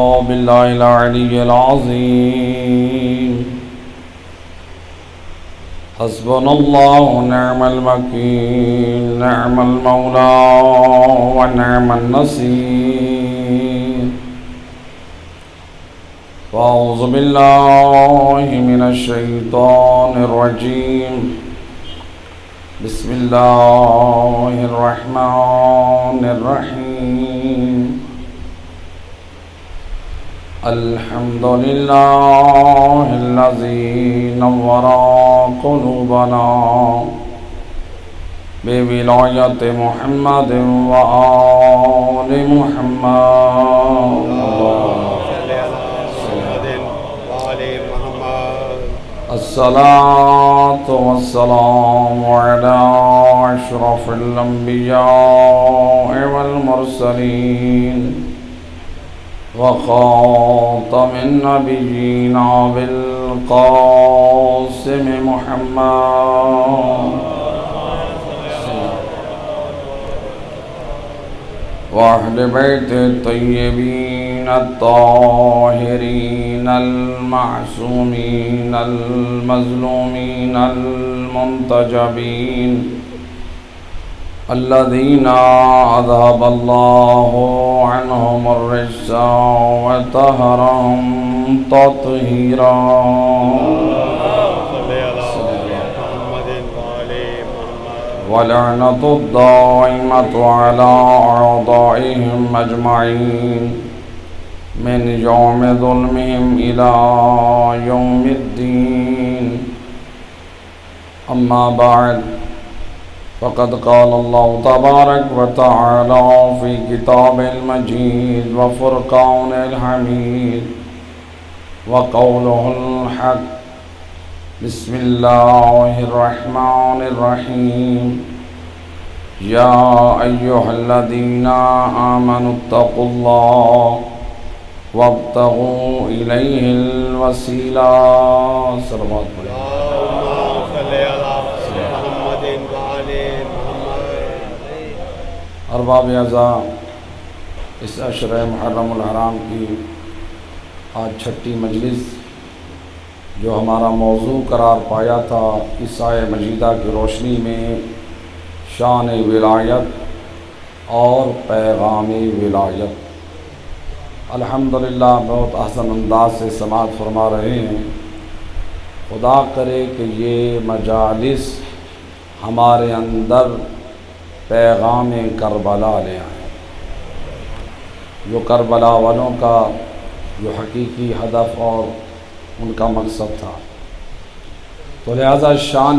بالله العلي العظيم حسبنا الله ونعم الوكيل نعم المولى ونعم النصير أعوذ بالله من الشيطان الرجيم بسم الله الرحمن الرحيم الحمد لله الذي نور قلوبنا بولاية محمد وآل محمد الصلاة والسلام على أشرف الأنبياء والمرسلين وخاتم النبيين بالقاسم محمد وأهل بيت الطيبين الطاهرين المعصومين المظلومين المنتجبين الذين أذهب الله عنهم الرجس وطهرهم تطهيرا ولعنة الدائمة على أعدائهم أجمعين من يوم ظلمهم إلى يوم الدين أما بعد فقد قال الله تبارك وتعالى في كتاب المجيد وفرقان الحميد وقوله الحق بسم الله الرحمن الرحيم يا أيها الذين آمنوا اتقوا الله وابتغوا إليه الوسيلة صلوات ارباب اعزاء، اس عشرہ محرم الحرام کی آج چھٹی مجلس جو ہمارا موضوع قرار پایا تھا اس آیہ مجیدہ کی روشنی میں شان ولایت اور پیغام ولایت، الحمدللہ بہت احسن انداز سے سماعت فرما رہے ہیں۔ خدا کرے کہ یہ مجالس ہمارے اندر پیغام کربلا لے آئیں، جو کربلا والوں کا جو حقیقی ہدف اور ان کا مقصد تھا۔ تو لہذا شان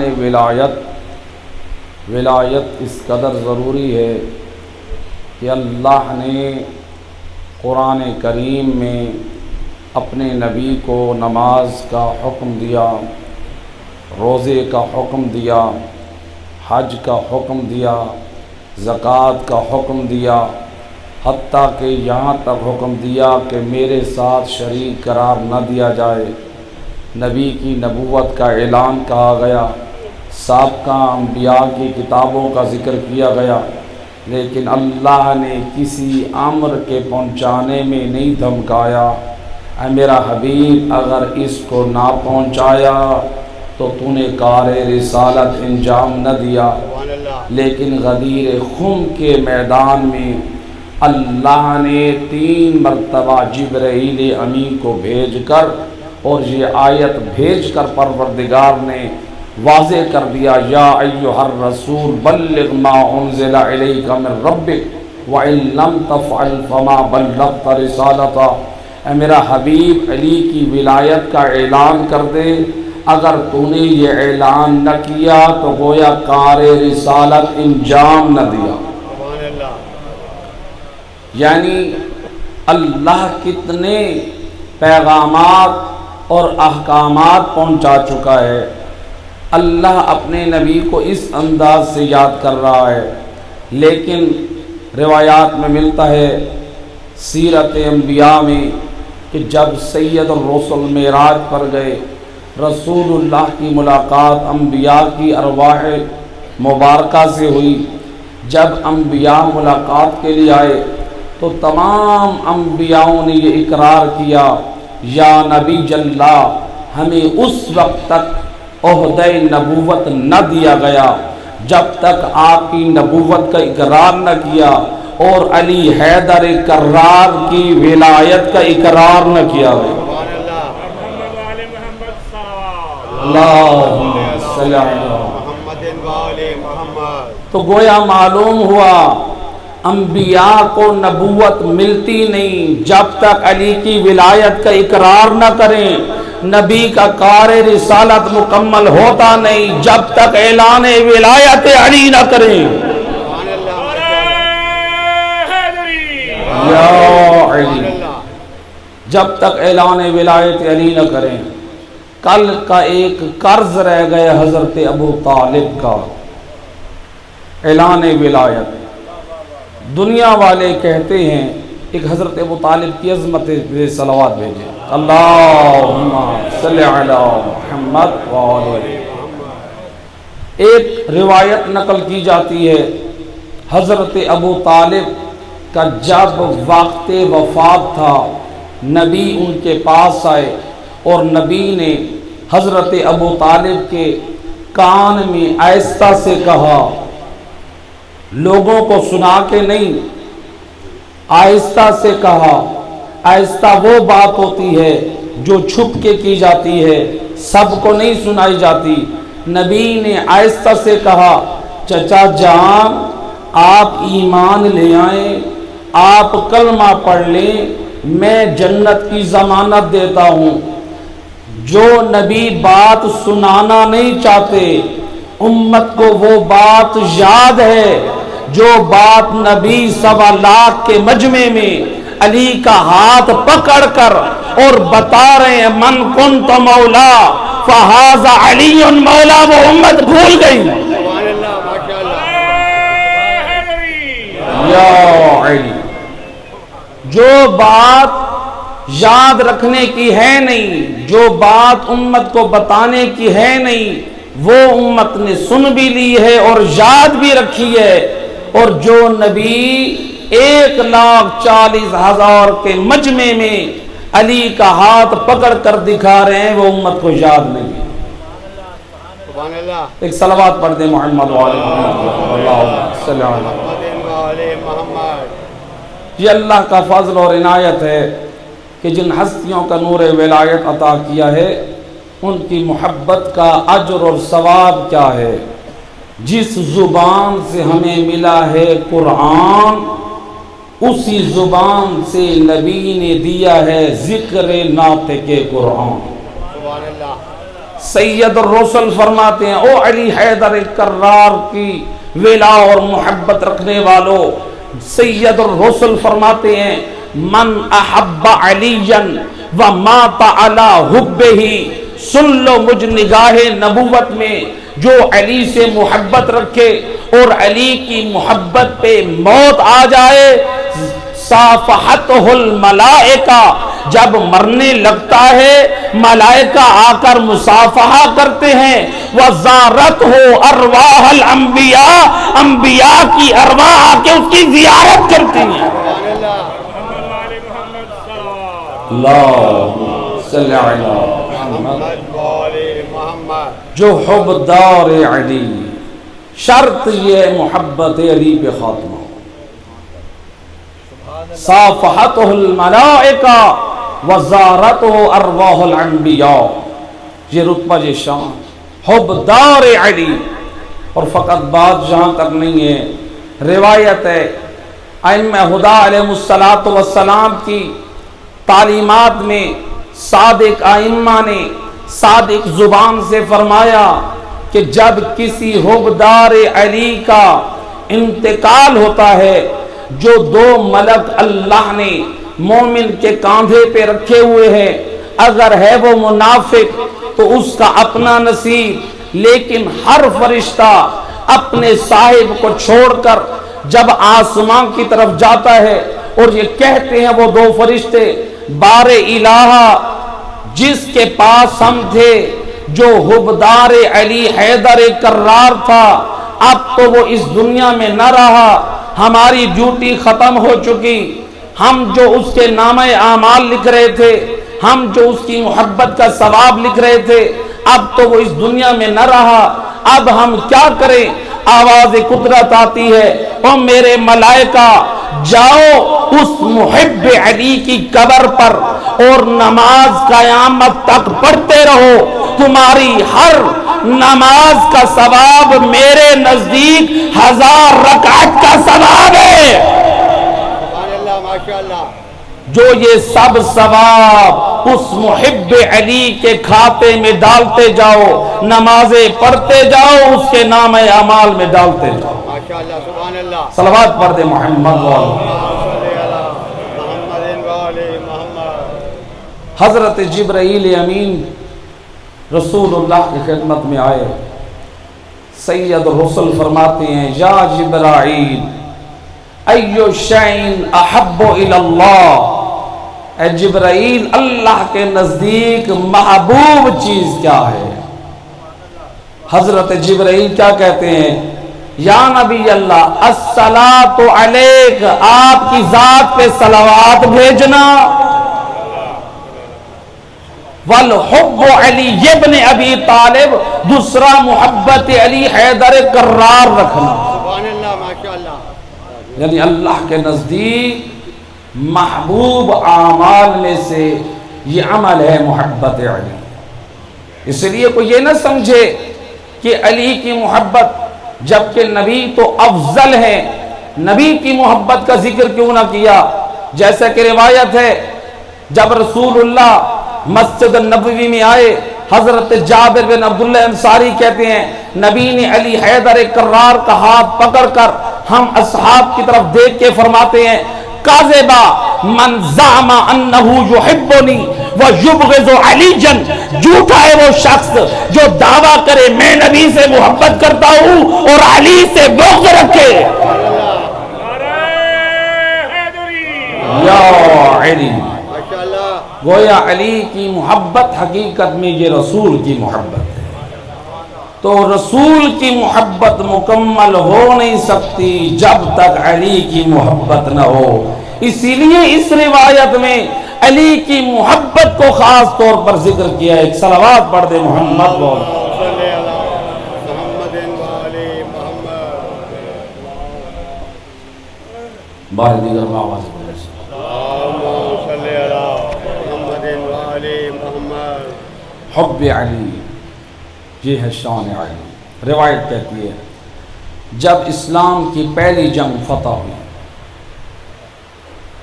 ولایت اس قدر ضروری ہے کہ اللہ نے قرآن کریم میں اپنے نبی کو نماز کا حکم دیا، روزے کا حکم دیا، حج کا حکم دیا، زکوٰۃ کا حکم دیا، حتیٰ کہ یہاں تک حکم دیا کہ میرے ساتھ شریک قرار نہ دیا جائے۔ نبی کی نبوت کا اعلان کہا گیا، سابقہ انبیاء کی کتابوں کا ذکر کیا گیا، لیکن اللہ نے کسی امر کے پہنچانے میں نہیں دھمکایا، اے میرا حبیب اگر اس کو نہ پہنچایا تو تو نے کار رسالت انجام نہ دیا۔ لیکن غدیر خم کے میدان میں اللہ نے 3 مرتبہ جبرائیل امین کو بھیج کر اور یہ آیت بھیج کر پروردگار نے واضح کر دیا، یا ایھا الرسول بلغ ما انزل الیک من ربک وان لم تفعل فما بلغت رسالتہ۔ اے میرا حبیب علی کی ولایت کا اعلان کر دے، اگر تو نے یہ اعلان نہ کیا تو گویا کار رسالت انجام نہ دیا۔ یعنی اللہ کتنے پیغامات اور احکامات پہنچا چکا ہے، اللہ اپنے نبی کو اس انداز سے یاد کر رہا ہے، لیکن روایات میں ملتا ہے سیرت انبیاء میں کہ جب سید الرسل معراج پر گئے، رسول اللہ کی ملاقات انبیاء کی ارواح مبارکہ سے ہوئی۔ جب انبیاء ملاقات کے لیے آئے تو تمام انبیاؤں نے یہ اقرار کیا یا نبی اللہ ہمیں اس وقت تک عہدہ نبوت نہ دیا گیا جب تک آپ کی نبوت کا اقرار نہ کیا اور علی حیدر کرار کی ولایت کا اقرار نہ کیا گیا۔ اللہم صلی اللہ تو گویا معلوم ہوا انبیاء کو نبوت ملتی نہیں جب تک علی کی ولایت کا اقرار نہ کریں، نبی کا کار رسالت مکمل ہوتا نہیں جب تک اعلان ولایت علی نہ کریں۔ یا علی جب تک اعلان ولایت علی نہ کریں۔ کل کا ایک قرض رہ گیا حضرت ابو طالب کا، اعلان ولایت۔ دنیا والے کہتے ہیں ایک حضرت ابو طالب کی عظمت پہ صلوات بھیجیں، اللہم صلی علی محمد وآلہ۔ ایک روایت نقل کی جاتی ہے حضرت ابو طالب کا جب وقت وفات تھا نبی ان کے پاس آئے اور نبی نے حضرت ابو طالب کے کان میں آہستہ سے کہا، لوگوں کو سنا کے نہیں، آہستہ سے کہا۔ آہستہ وہ بات ہوتی ہے جو چھپ کے کی جاتی ہے، سب کو نہیں سنائی جاتی۔ نبی نے آہستہ سے کہا، چچا جان آپ ایمان لے آئیں، آپ کلمہ پڑھ لیں، میں جنت کی ضمانت دیتا ہوں۔ جو نبی بات سنانا نہیں چاہتے، امت کو وہ بات یاد ہے جو بات نبی 1.25 لاکھ کے مجمع میں علی کا ہاتھ پکڑ کر اور بتا رہے ہیں من کنت مولا فہذا علی مولا، وہ امت بھول گئی۔ یا علی جو بات یاد رکھنے کی ہے نہیں، جو بات امت کو بتانے کی ہے نہیں، وہ امت نے سن بھی لی ہے اور یاد بھی رکھی ہے، اور جو نبی 1,40,000 کے مجمع میں علی کا ہاتھ پکڑ کر دکھا رہے ہیں وہ امت کو یاد نہیں۔ ایک صلوات پڑھ دیں محمد وآلہ محمد۔ یہ اللہ کا فضل اور عنایت ہے کہ جن ہستیوں کا نور ولایت عطا کیا ہے ان کی محبت کا اجر اور ثواب کیا ہے۔ جس زبان سے ہمیں ملا ہے قرآن، اسی زبان سے نبی نے دیا ہے ذکر ناطق قرآن۔ سید الرسل فرماتے ہیں، او علی حیدر کرار کی ولا اور محبت رکھنے والوں، سید الرسل فرماتے ہیں من احب علیًا ومات علی حبہ، سن لو مجھ نگاہ نبوت میں جو علی سے محبت رکھے اور علی کی محبت پہ موت آ جائے، صافحتہ الملائکہ، جب مرنے لگتا ہے ملائکہ آ کر مصافحہ کرتے ہیں، وزارتہ ارواح الانبیاء، انبیاء کی ارواح آ کے اس کی زیارت کرتی ہیں۔ اللہم صلی علی محمد۔ جو حبدار علی، شرط یہ محبت علی پہ خاتمہ ہو۔ صافحتہ الملائکہ وزارتہ ارواح الانبیاء، یہ رتبہ یہ شان، حبدار علی۔ اور فقط بات جہاں تک نہیں ہے، روایت ہے ائمہ ہدی علیہ السلام کی تعلیمات میں صادق ائمہ نے صادق زبان سے فرمایا کہ جب کسی حبدار علی کا انتقال ہوتا ہے، جو 2 ملک اللہ نے مومن کے کاندھے پہ رکھے ہوئے ہیں، اگر ہے وہ منافق تو اس کا اپنا نصیب، لیکن ہر فرشتہ اپنے صاحب کو چھوڑ کر جب آسمان کی طرف جاتا ہے اور یہ کہتے ہیں وہ 2 فرشتے، بار الہ جس کے پاس ہم تھے، جو حبدار علی حیدر کرار تھا، اب تو وہ اس دنیا میں نہ رہا، ہماری ڈیوٹی ختم ہو چکی، ہم جو اس کے نامہ اعمال لکھ رہے تھے، ہم جو اس کی محبت کا ثواب لکھ رہے تھے، اب تو وہ اس دنیا میں نہ رہا، اب ہم کیا کریں؟ آواز قدرت آتی ہے، او میرے ملائکہ جاؤ اس محب علی کی قبر پر اور نماز قیامت تک پڑھتے رہو، تمہاری ہر نماز کا ثواب میرے نزدیک 1000 رکعت کا ثواب ہے۔ سبحان اللہ، ماشاءاللہ۔ جو یہ سب ثواب اس محب علی کے کھاتے میں ڈالتے جاؤ، نمازیں پڑھتے جاؤ، اس کے نام اعمال میں ڈالتے جاؤ۔ ماشاءاللہ، سبحان اللہ۔ صلوات پڑھ دے محمد والے۔ صلی علی محمد و علی محمد۔ حضرت جبرائیل امین رسول اللہ کی خدمت میں آئے، سید الرسل فرماتے ہیں یا جبرائیل ایو شیء احب الی اللہ، اے جبرائیل اللہ کے نزدیک محبوب چیز کیا ہے؟ حضرت جبرائیل کیا کہتے ہیں؟ یا نبی اللہ الصلاۃ علیک، آپ کی ذات پہ صلوات بھیجنا، والحب علی ابن ابی طالب، دوسرا محبت علی حیدر کرار رکھنا۔ سبحان اللہ، ماشاءاللہ۔ یعنی اللہ کے نزدیک محبوب اعمال میں سے یہ عمل ہے محبت علی۔ اس لیے کوئی یہ نہ سمجھے کہ علی کی محبت، جبکہ نبی تو افضل ہے، نبی کی محبت کا ذکر کیوں نہ کیا؟ جیسا کہ روایت ہے جب رسول اللہ مسجد النبوی میں آئے، حضرت جابر بن عبداللہ انصاری کہتے ہیں نبی نے علی حیدر کرار کا ہاتھ پکڑ کر ہم اصحاب کی طرف دیکھ کے فرماتے ہیں کاذبا من زعم انہ یحبنی ویبغض علیجا، جھوٹا ہے وہ شخص جو دعویٰ کرے میں نبی سے محبت کرتا ہوں اور علی سے بغض رکھے۔ یا علی، ماشاءاللہ۔ گویا علی کی محبت حقیقت میں یہ رسول کی محبت ہے، تو رسول کی محبت مکمل ہو نہیں سکتی جب تک علی کی محبت نہ ہو۔ اسی لیے اس روایت میں علی کی محبت کو خاص طور پر ذکر کیا ہے۔ ایک صلوات پڑھ دے محمد کو۔ صلی علی محمد و علی محمد۔ بار دیگر میں آواز پڑھ دے۔ اللہم صلی علی محمد و علی محمد۔ حب علی، یہ ہے شان علی۔ روایت کہتی ہے جب اسلام کی پہلی جنگ فتح ہوئی،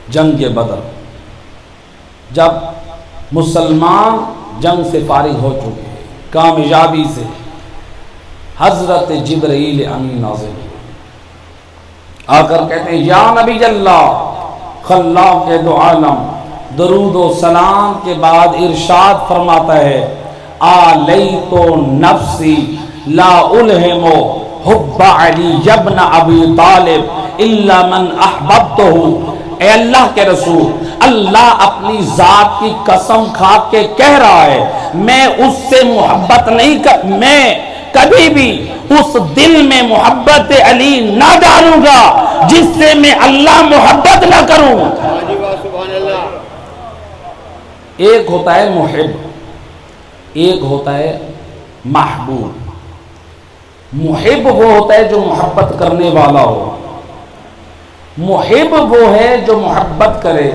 جنگ بدر، جب مسلمان جنگ سے فارغ ہو چکے کامیابی سے، حضرت جبرائیل امین نازل ہوئے، آ کر کہتے ہیں یا نبی اللہ، خلاق دو عالم، درود و سلام کے بعد ارشاد فرماتا ہے آلیت نفسی لا الہم حب علی ابن ابی طالب الا من احببتہ۔ اے اللہ کے رسول، اللہ اپنی ذات کی قسم کھا کے کہہ رہا ہے میں اس سے محبت نہیں کر، میں کبھی بھی اس دل میں محبت علی نہ ڈالوں گا جس سے میں اللہ محبت نہ کروں۔ سبحان اللہ۔ ایک ہوتا ہے محب، ایک ہوتا ہے محبوب۔ محب وہ ہوتا ہے جو محبت کرنے والا ہو، محب وہ ہے جو محبت کرے،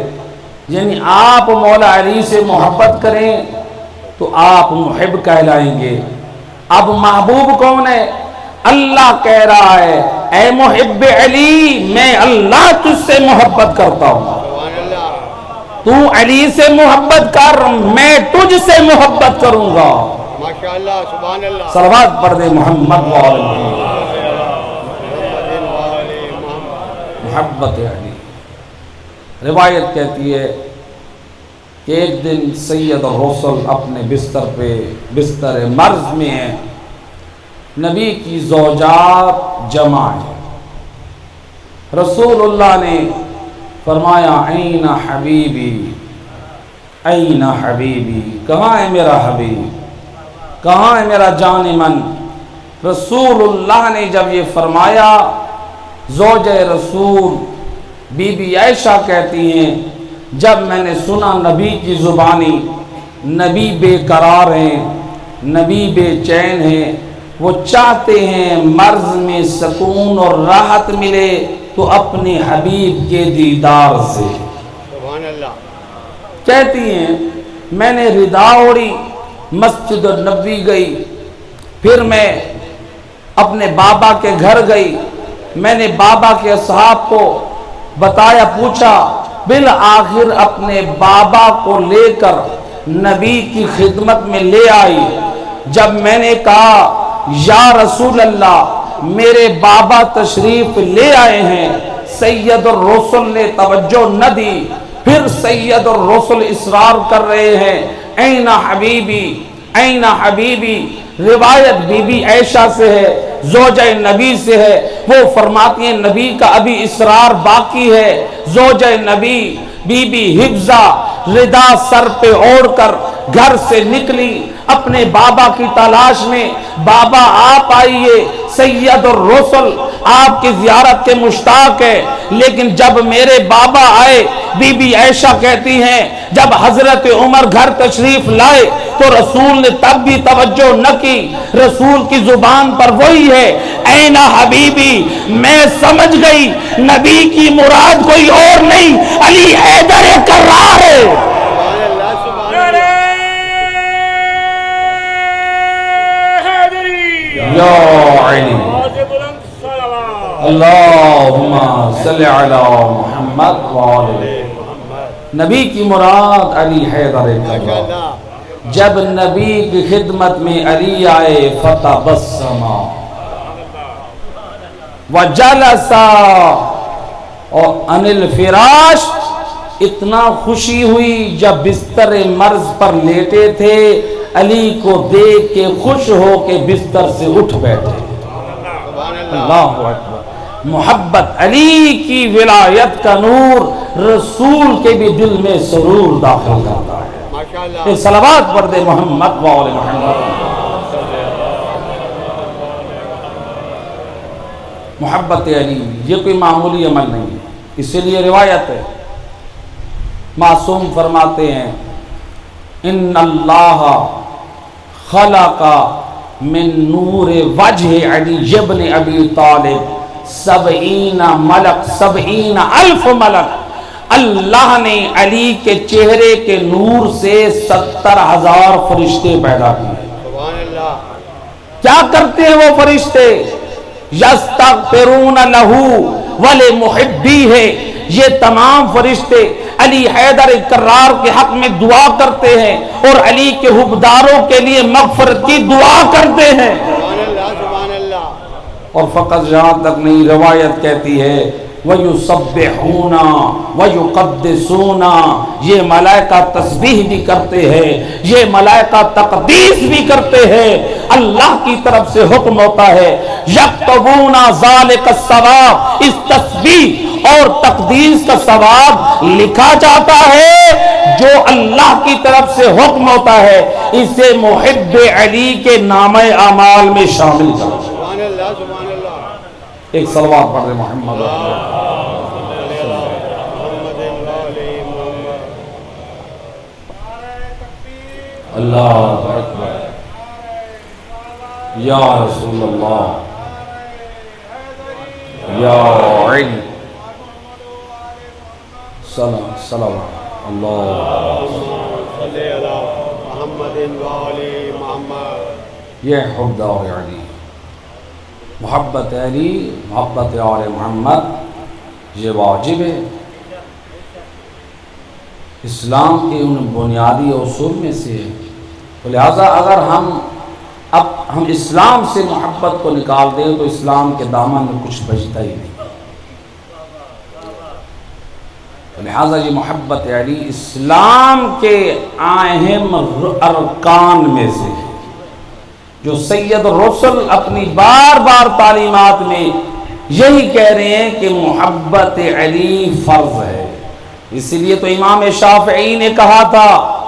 یعنی آپ مولا علی سے محبت کریں تو آپ محب کہلائیں گے۔ اب محبوب کون ہے؟ اللہ کہہ رہا ہے اے محب علی میں اللہ تجھ سے محبت کرتا ہوں، سبحان اللہ۔ تو علی سے محبت کر، میں تجھ سے محبت کروں گا۔ ماشاءاللہ، سبحان اللہ۔ صلوات پڑھ دے محمد و علی محبت علی۔ روایت کہتی ہے کہ ایک دن سید الرسل اپنے بستر پہ، بستر مرض میں ہیں، نبی کی زوجات جمع ہیں، رسول اللہ نے فرمایا این حبیبی، این حبیبی، کہاں ہے میرا حبیب، کہاں ہے میرا جان من؟ رسول اللہ نے جب یہ فرمایا، زوجہ رسول بی بی عائشہ کہتی ہیں جب میں نے سنا نبی کی زبانی، نبی بے قرار ہیں، نبی بے چین ہیں، وہ چاہتے ہیں مرض میں سکون اور راحت ملے تو اپنے حبیب کے دیدار سے۔ سبحان اللہ۔ کہتی ہیں میں نے ردا اوڑھی، مسجد النبوی گئی، پھر میں اپنے بابا کے گھر گئی، میں نے بابا کے اصحاب کو بتایا، پوچھا، بالآخر اپنے بابا کو لے کر نبی کی خدمت میں لے آئی۔ جب میں نے کہا یا رسول اللہ میرے بابا تشریف لے آئے ہیں، سید الرسل نے توجہ نہ دی، پھر سید الرسل اصرار کر رہے ہیں این حبیبی این حبیبی۔ روایت بی بی عائشہ سے ہے، زوجہ نبی سے ہے، وہ فرماتی ہیں نبی کا ابھی اصرار باقی ہے۔ زوجہ نبی بی بی حفظہ ردا سر پہ اوڑھ کر گھر سے نکلی اپنے بابا کی تلاش میں۔ بابا آپ آئیے، سید الرسل آپ کی زیارت کے مشتاق ہے، لیکن جب میرے بابا آئے، بی بی عائشہ کہتی ہیں جب حضرت عمر گھر تشریف لائے تو رسول نے تب بھی توجہ نہ کی۔ رسول کی زبان پر وہی ہے این حبیبی۔ میں سمجھ گئی نبی کی مراد کوئی اور نہیں، علی حیدر کرار ہے۔ سبحان اللہ، سبحان اللہ۔ یا علی اللہم صلی علی محمد وآلہ۔ نبی کی مراد علی حیدر کرار۔ جب نبی کی خدمت میں علی آئے فتبسم وجلس، اور عن الفراش، اتنا خوشی ہوئی جب بستر مرض پر لیٹے تھے، علی کو دیکھ کے خوش ہو کے بستر سے اٹھ بیٹھے۔ اللہ اکبر۔ محبت علی کی ولایت کا نور رسول کے بھی دل میں سرور داخل کرتا ہے۔ ماشاءاللہ۔ یہ صلوات پڑھ دے محمد وآل محمد۔ محبت علی یہ کوئی معمولی عمل نہیں ہے، اسی لیے روایت ہے، معصوم فرماتے ہیں ان اللہ خلق من نور وجہ علی ابن ابی طالب 70 الف ملک۔ اللہ نے علی کے چہرے کے نور سے 70,000 فرشتے پیدا کیے۔ سبحان اللہ۔ کیا کرتے ہیں وہ فرشتے؟ یستغفرون لہ ولمحبیہ، یہ تمام فرشتے علی حیدر کرار کے حق میں دعا کرتے ہیں اور علی کے حبداروں کے لیے مغفرت کی دعا کرتے ہیں۔ سبحان اللہ، سبحان اللہ۔ اور فقط جہاں تک نہیں، روایت کہتی ہے وَيُسَبِّحُونَ وَيُقَدِّسُونَ، یہ ملائکہ تسبیح بھی کرتے ہیں، یہ ملائکہ تقدیس بھی کرتے ہیں۔ اللہ کی طرف سے حکم ہوتا ہے یکتبون ذالک الثواب، اس تسبیح اور تقدیس کا ثواب لکھا جاتا ہے۔ جو اللہ کی طرف سے حکم ہوتا ہے اسے محب علی کے نامہ اعمال میں شامل کرو۔ سبحان اللہ، سبحان اللہ۔ ایک صلوات پڑھ رہے محمد اللہ اکبر یا رسول اللہ یا علی صلوات اللہ۔ صلی علی محمد وآلہ محمد۔ یہ حبدار علی، محبت علی، محبت آل محمد، یہ واجب ہے، اسلام کے ان بنیادی اصول میں سے ہے۔ تو لہٰذا اگر ہم اسلام سے محبت کو نکال دیں تو اسلام کے دامن میں کچھ بچتا ہی نہیں۔ تو لہٰذا یہ محبت علی اسلام کے اہم ارکان میں سے ہے، جو سید الرسل اپنی بار بار تعلیمات میں یہی کہہ رہے ہیں کہ محبت علی فرض ہے۔ اسی لیے تو امام شافعی نے کہا تھا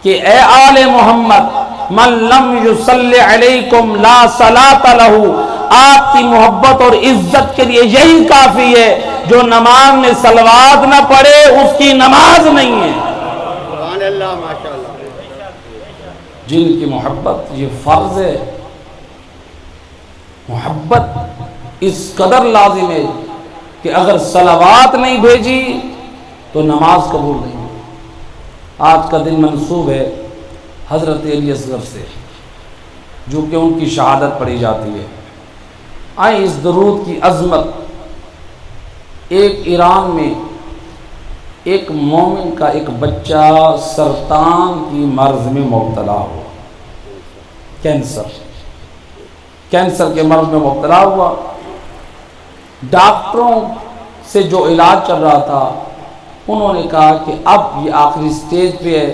کہ اے آل محمد من لم یصلی علیکم لا صلاۃ لہ، آپ کی محبت اور عزت کے لیے یہی کافی ہے. جو نماز میں صلوات نہ پڑھے اس کی نماز نہیں ہے. سبحان اللہ ماشاءاللہ. جن کی محبت یہ فرض ہے. محبت اس قدر لازم ہے کہ اگر صلوات نہیں بھیجی تو نماز قبول نہیں. آج کا دن منسوب ہے حضرت علی اصغر سے جو کہ ان کی شہادت پڑھی جاتی ہے. آئیں اس درود کی عظمت. ایک ایران میں ایک مومن کا ایک بچہ سرطان کی مرض میں مبتلا ہوا. کینسر کے مرض میں مبتلا ہوا. ڈاکٹروں سے جو علاج چل رہا تھا انہوں نے کہا کہ اب یہ آخری سٹیج پہ ہے,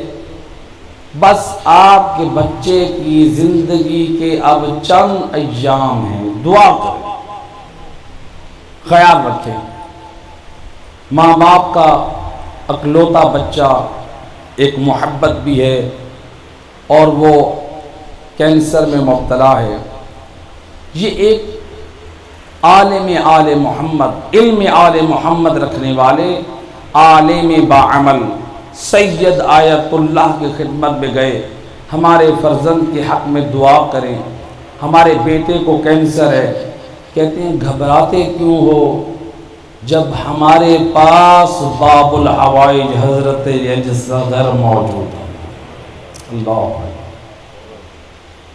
بس آپ کے بچے کی زندگی کے اب چند ایام ہیں, دعا کریں, خیال رکھیں. ماں باپ کا اکلوتا بچہ, ایک محبت بھی ہے اور وہ کینسر میں مبتلا ہے. یہ ایک عالم آل محمد, علم آل محمد رکھنے والے, عالم باعمل سید آیت اللہ کی خدمت میں گئے. ہمارے فرزند کے حق میں دعا کریں, ہمارے بیٹے کو کینسر ہے. کہتے ہیں گھبراتے کیوں ہو جب ہمارے پاس باب الحوائج حضرت اصغر موجود ہے. اللہ,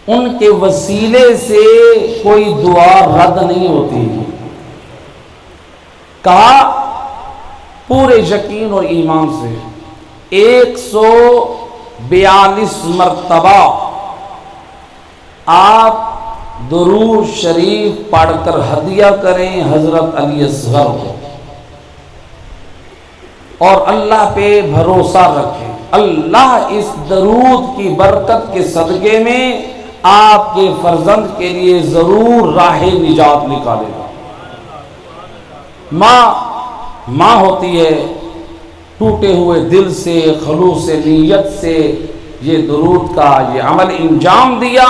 ان کے وسیلے سے کوئی دعا رد نہیں ہوتی. کہا پورے یقین اور ایمان سے 142 مرتبہ آپ درود شریف پڑھ کر ہدیہ کریں حضرت علی اصغر کو, اور اللہ پہ بھروسہ رکھیں. اللہ اس درود کی برکت کے صدقے میں آپ کے فرزند کے لیے ضرور راہ نجات نکالے گا. ماں ہوتی ہے, ٹوٹے ہوئے دل سے خلوص نیت سے یہ درود کا یہ عمل انجام دیا.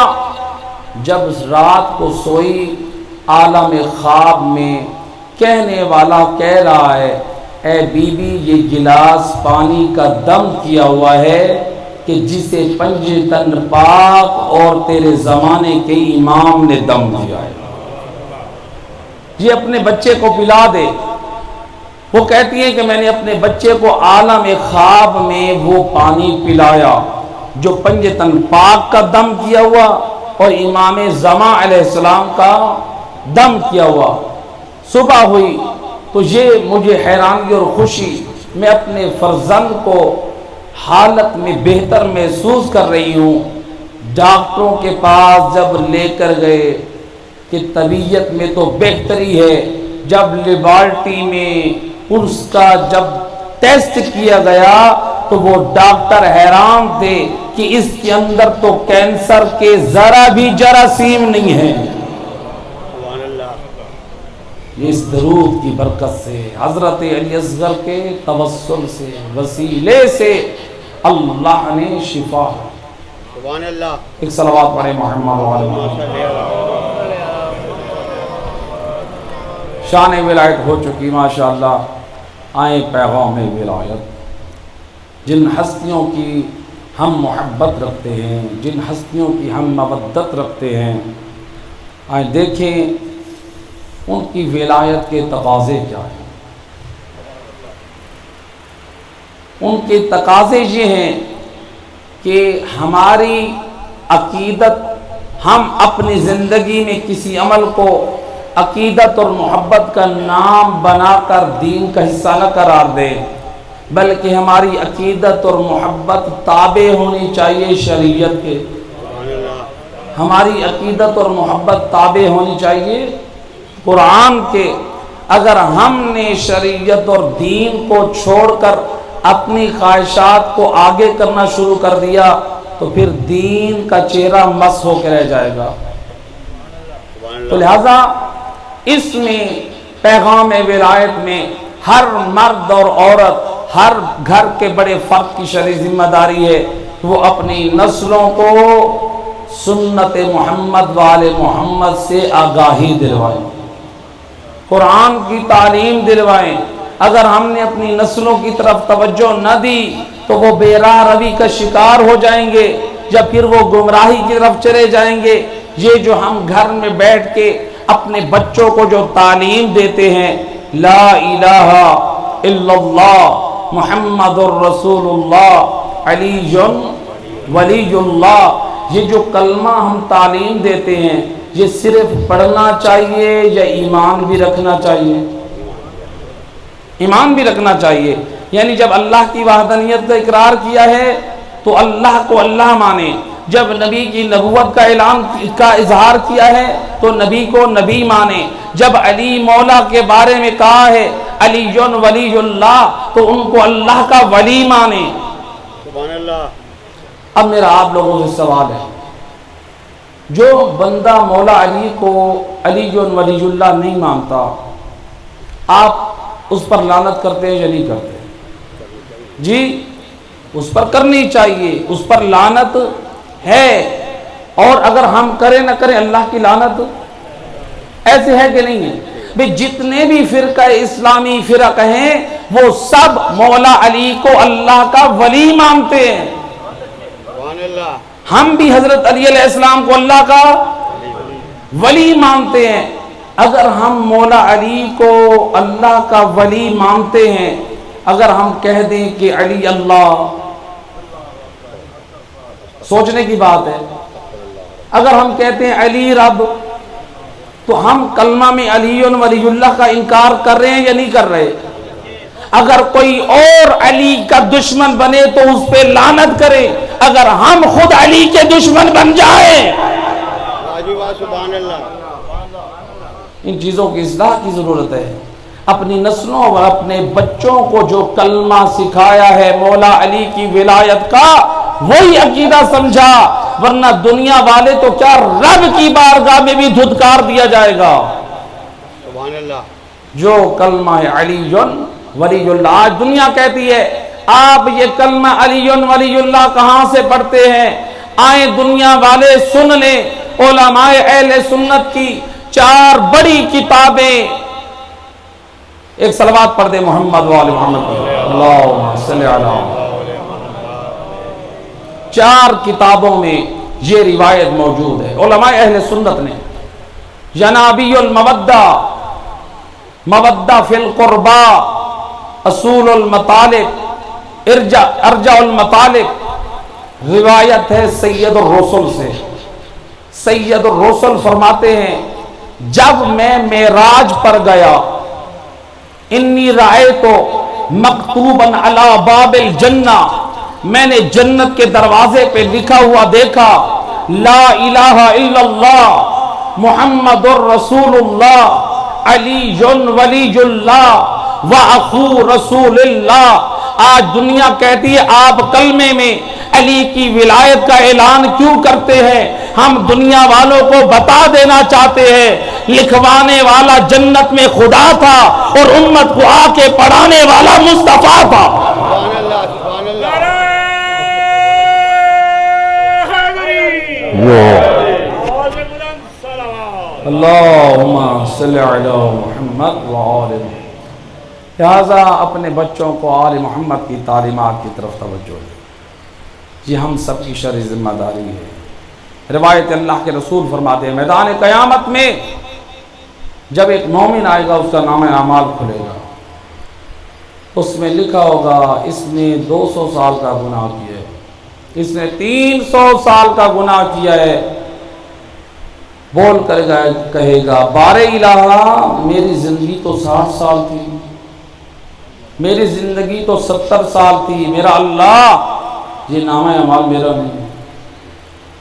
جب رات کو سوئی عالم خواب میں کہنے والا کہہ رہا ہے اے بی بی یہ گلاس پانی کا دم کیا ہوا ہے کہ جسے پنجتن پاک اور تیرے زمانے کے امام نے دم کیا ہے, یہ اپنے بچے کو پلا دے. وہ کہتی ہے کہ میں نے اپنے بچے کو عالم خواب میں وہ پانی پلایا جو پنجتن پاک کا دم کیا ہوا اور امام زمان علیہ السلام کا دم کیا ہوا. صبح ہوئی تو یہ مجھے حیرانی اور خوشی, میں اپنے فرزند کو حالت میں بہتر محسوس کر رہی ہوں. ڈاکٹروں کے پاس جب لے کر گئے کہ طبیعت میں تو بہتری ہے, جب لیبارٹری میں اس کا جب ٹیسٹ کیا گیا تو وہ ڈاکٹر حیران تھے کہ اس کے اندر تو کینسر کے ذرا بھی جراثیم نہیں ہے. اس درود کی برکت سے حضرت علی اصغر کے توسل سے وسیلے سے اللہ نے شفا. سبحان اللہ. ایک صلوات پڑھیں محمد و آل محمد. شان ولایت ہو چکی ماشاءاللہ. آئیں پیغام ولایت. جن ہستیوں کی ہم محبت رکھتے ہیں, جن ہستیوں کی ہم مودت رکھتے ہیں, آئیں دیکھیں ان کی ولایت کے تقاضے کیا ہیں. ان کے تقاضے یہ ہیں کہ ہماری عقیدت, ہم اپنی زندگی میں کسی عمل کو عقیدت اور محبت کا نام بنا کر دین کا حصہ نہ قرار دیں, بلکہ ہماری عقیدت اور محبت تابع ہونی چاہیے شریعت کے. ہماری عقیدت اور محبت تابع ہونی چاہیے قرآن کے. اگر ہم نے شریعت اور دین کو چھوڑ کر اپنی خواہشات کو آگے کرنا شروع کر دیا تو پھر دین کا چہرہ مس ہو کے رہ جائے گا. تو لہذا اس میں پیغام ولایت میں ہر مرد اور عورت, ہر گھر کے بڑے فرد کی شرعی ذمہ داری ہے وہ اپنی نسلوں کو سنت محمد والے محمد سے آگاہی دلوائیں، قرآن کی تعلیم دلوائیں۔ اگر ہم نے اپنی نسلوں کی طرف توجہ نہ دی تو وہ بے راہ روی کا شکار ہو جائیں گے، جب پھر وہ گمراہی کی طرف چلے جائیں گے۔ یہ جو ہم گھر میں بیٹھ کے اپنے بچوں کو جو تعلیم دیتے ہیں، لا الہ الا اللہ محمد الرسول اللہ علی ولی اللہ، یہ جو کلمہ ہم تعلیم دیتے ہیں، یہ صرف پڑھنا چاہیے یا ایمان بھی رکھنا چاہیے؟ ایمان بھی رکھنا چاہیے۔ یعنی جب اللہ کی وحدانیت کا اقرار کیا ہے تو اللہ کو اللہ مانے، جب نبی کی نبوت کا اعلان کا اظہار کیا ہے تو نبی کو نبی مانے، جب علی مولا کے بارے میں کہا ہے علی ولی اللہ تو ان کو اللہ کا ولی مانے۔ سبحان اللہ۔ اب میرا آپ لوگوں سے سوال ہے، جو بندہ مولا علی کو علی ولی اللہ نہیں مانتا، آپ اس پر لعنت کرتے ہیں یا نہیں کرتے؟ جی اس پر کرنی چاہیے، اس پر لعنت ہے، اور اگر ہم کریں نہ کریں اللہ کی لعنت ایسے ہے کہ نہیں ہے؟ بھئی جتنے بھی فرقہ اسلامی فرق ہیں وہ سب مولا علی کو اللہ کا ولی مانتے ہیں۔ سبحان اللہ۔ ہم بھی حضرت علی علیہ السلام کو اللہ کا ولی مانتے ہیں۔ اگر ہم مولا علی کو اللہ کا ولی مانتے ہیں، اگر ہم کہہ دیں کہ علی اللہ، سوچنے کی بات ہے، اگر ہم کہتے ہیں علی رب، تو ہم کلمہ میں علی ولی اللہ کا انکار کر رہے ہیں یا نہیں کر رہے؟ اگر کوئی اور علی کا دشمن بنے تو اس پہ لعنت کرے، اگر ہم خود علی کے دشمن بن جائیں۔ سبحان اللہ۔ ان چیزوں کی اصلاح کی ضرورت ہے۔ اپنی نسلوں اور اپنے بچوں کو جو کلمہ سکھایا ہے مولا علی کی ولایت کا، وہی عقیدہ سمجھا، ورنہ دنیا والے تو کیا رب کی بارگاہ میں بھی دھتکار دیا جائے گا۔ سبحان اللہ۔ جو کلمہ علی ولی اللہ، آج دنیا کہتی ہے آپ یہ کلمہ علی ولی اللہ کہاں سے پڑھتے ہیں؟ آئیں دنیا والے سن لیں علماء اہل سنت کی 4 بڑی کتابیں۔ ایک صلوات پڑھ دے محمد وآل محمد، اللہم صلی علی۔ 4 کتابوں میں یہ روایت موجود ہے علماء اہل سنت نے، ینابیع المودہ، مودہ فی القربہ، اصول المطالب، ارجع المطالب، روایت ہے سید الرسل سے۔ سید الرسل فرماتے ہیں جب میں معراج پر گیا، انی رأیت مکتوبا علی باب الجنہ، میں نے جنت کے دروازے پہ لکھا ہوا دیکھا لا الہ الا اللہ محمد الرسول اللہ علی ولی اللہ وَأَخُو رسول اللہ۔ آج دنیا کہتی ہے آپ کلمے میں علی کی ولایت کا اعلان کیوں کرتے ہیں؟ ہم دنیا والوں کو بتا دینا چاہتے ہیں لکھوانے والا جنت میں خدا تھا اور امت کو آ کے پڑھانے والا مصطفیٰ تھا۔ سبحان اللہ۔ سبحان اللہ۔ اللہم صلی علی محمد وآل محمد۔ لہذا اپنے بچوں کو آل محمد کی تعلیمات کی طرف توجہ دیں، یہ ہم سب کی شرعی ذمہ داری ہے۔ روایت اللہ کے رسول فرماتے ہیں میدان قیامت میں جب ایک مومن آئے گا، اس کا نام اعمال کھلے گا، اس میں لکھا ہوگا اس نے 200 سال کا گناہ کیا ہے، اس نے 300 سال کا گناہ کیا ہے۔ بول کر کہے گا بار الہ میری زندگی تو 60 سال تھی، میری زندگی تو 70 سال تھی، میرا اللہ یہ نامہ اعمال میرا نہیں۔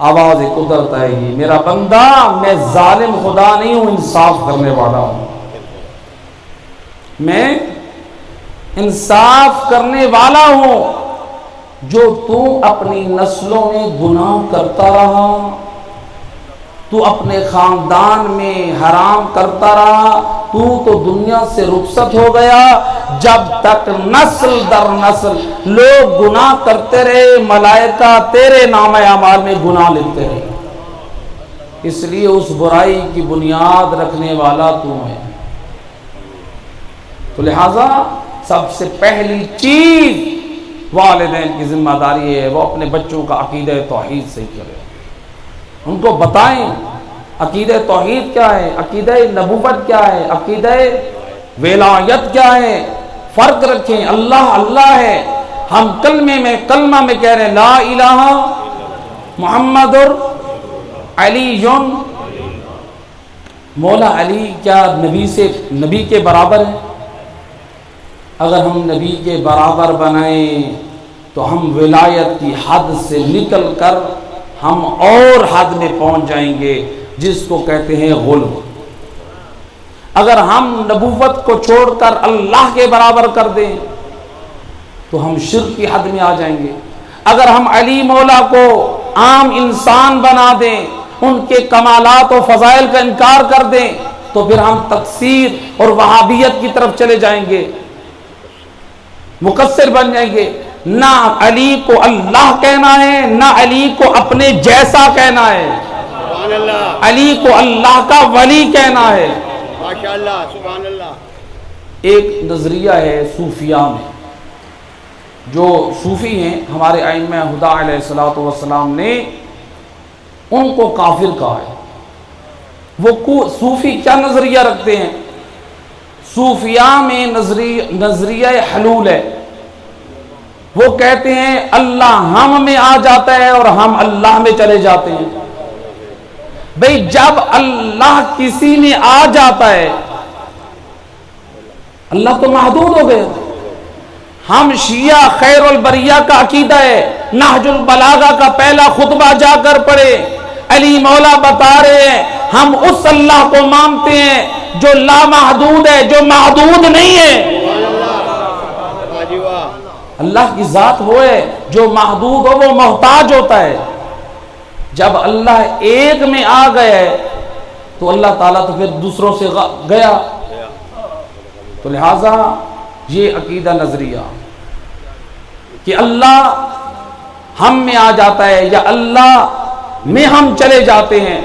آواز قدرت آئے گی میرا بندہ میں ظالم خدا نہیں ہوں، انصاف کرنے والا ہوں، میں انصاف کرنے والا ہوں۔ جو تو اپنی نسلوں میں گناہ کرتا رہا، تو اپنے خاندان میں حرام کرتا رہا، تو دنیا سے رخصت ہو گیا۔ جب تک نسل در نسل لوگ گناہ کرتے رہے، ملائکہ تیرے نام اعمال میں گناہ لکھتے رہے۔ اس لیے اس برائی کی بنیاد رکھنے والا تو ہے۔ تو لہٰذا سب سے پہلی چیز والدین کی ذمہ داری ہے وہ اپنے بچوں کا عقیدہ توحید صحیح کرے، ان کو بتائیں عقیدہ توحید کیا ہے، عقیدہ نبوت کیا ہے، عقیدہ ولایت کیا ہے، فرق رکھیں۔ اللہ اللہ ہے، ہم کلمہ میں کہہ رہے ہیں لا الہ محمد علی، مولا علی کیا نبی کے برابر ہے؟ اگر ہم نبی کے برابر بنائیں تو ہم ولایت کی حد سے نکل کر ہم اور حد میں پہنچ جائیں گے جس کو کہتے ہیں غلو۔ اگر ہم نبوت کو چھوڑ کر اللہ کے برابر کر دیں تو ہم شرک کی حد میں آ جائیں گے۔ اگر ہم علی مولا کو عام انسان بنا دیں، ان کے کمالات و فضائل کا انکار کر دیں تو پھر ہم تقصیر اور وہابیت کی طرف چلے جائیں گے، مقصر بن جائیں گے۔ نہ علی کو اللہ کہنا ہے، نہ علی کو اپنے جیسا کہنا ہے، سبحان اللہ، علی کو اللہ کا ولی کہنا ہے۔ ماشاءاللہ، سبحان اللہ۔ ایک نظریہ ہے صوفیاء میں، جو صوفی ہیں ہمارے ائمہ ہدیٰ علیہ الصلوۃ والسلام نے ان کو کافر کہا ہے۔ وہ صوفی کیا نظریہ رکھتے ہیں؟ صوفیاء میں نظریہ حلول ہے۔ وہ کہتے ہیں اللہ ہم میں آ جاتا ہے اور ہم اللہ میں چلے جاتے ہیں۔ بھئی جب اللہ کسی میں آ جاتا ہے اللہ تو محدود ہو گئے۔ ہم شیعہ خیر البریہ کا عقیدہ ہے، نہج البلاغہ کا پہلا خطبہ جا کر پڑھے، علی مولا بتا رہے ہیں ہم اس اللہ کو مانتے ہیں جو لامحدود ہے، جو محدود نہیں ہے۔ اللہ کی ذات وہ ہے جو محدود ہو، وہ محتاج ہوتا ہے۔ جب اللہ ایک میں آ گئے تو اللہ تعالیٰ تو پھر دوسروں سے گیا۔ تو لہٰذا یہ عقیدہ نظریہ کہ اللہ ہم میں آ جاتا ہے یا اللہ میں ہم چلے جاتے ہیں،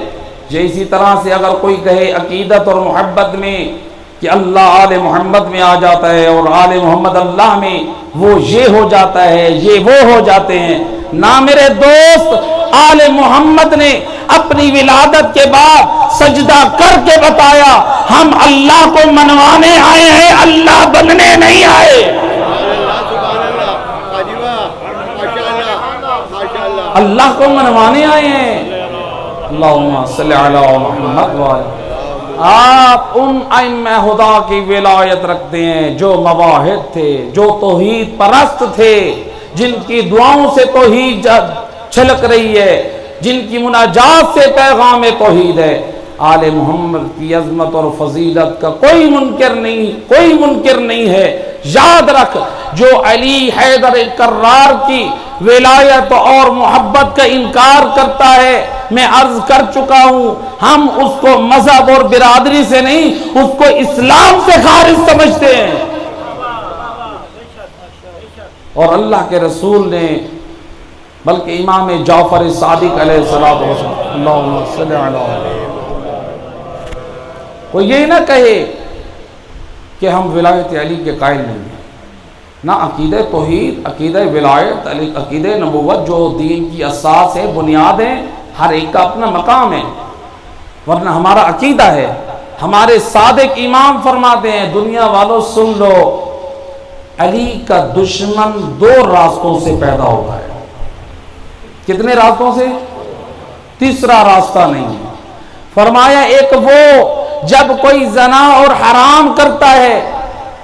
اسی طرح سے اگر کوئی کہے عقیدت اور محبت میں کہ اللہ آل محمد میں آ جاتا ہے اور آل محمد اللہ میں، وہ یہ ہو جاتا ہے، یہ وہ ہو جاتے ہیں۔ نہ میرے دوست، آل محمد نے اپنی ولادت کے بعد سجدہ کر کے بتایا ہم اللہ کو منوانے آئے ہیں، اللہ بننے نہیں آئے۔ اللہ کو منوانے آئے ہیں۔ اللہم صلی علی محمد وآلہ۔ آپ ان ائمہ خدا کی ولایت رکھتے ہیں جو مواحد تھے، جو توحید پرست تھے، جن کی دعاؤں سے توحید چھلک رہی ہے، جن کی مناجات سے پیغام توحید ہے۔ آل محمد کی عظمت اور فضیلت کا کوئی منکر نہیں ہے۔ یاد رکھ، جو علی حیدر کرار کی ولایت اور محبت کا انکار کرتا ہے، میں عرض کر چکا ہوں، ہم اس کو مذہب اور برادری سے نہیں، اس کو اسلام سے خارج سمجھتے ہیں۔ اور اللہ کے رسول نے بلکہ امام جعفر صادق علیہ السلام، اللہم صلی علی، کوئی یہ نہ کہے کہ ہم ولایت علی کے قائل نہیں ہیں۔ نہ عقیدہ توحید، عقیدہ ولایت، عقیدہ نبوت جو دین کی اساس ہے، بنیاد ہے، ہر ایک کا اپنا مقام ہے۔ ورنہ ہمارا عقیدہ ہے، ہمارے صادق امام فرماتے ہیں دنیا والوں سن لو، علی کا دشمن دو راستوں سے پیدا ہوتا ہے۔ کتنے راستوں سے؟ تیسرا راستہ نہیں ہے۔ فرمایا ایک وہ جب کوئی زنا اور حرام کرتا ہے،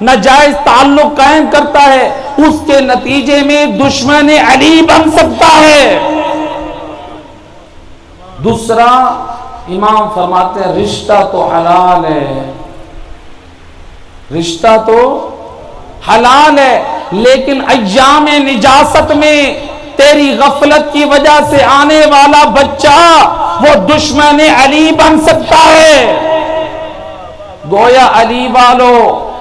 ناجائز تعلق قائم کرتا ہے، اس کے نتیجے میں دشمن علی بن سکتا ہے۔ دوسرا امام فرماتے ہیں رشتہ تو حلال ہے، رشتہ تو حلال ہے، لیکن ایام نجاست میں تیری غفلت کی وجہ سے آنے والا بچہ وہ دشمن علی بن سکتا ہے۔ گویا علی والو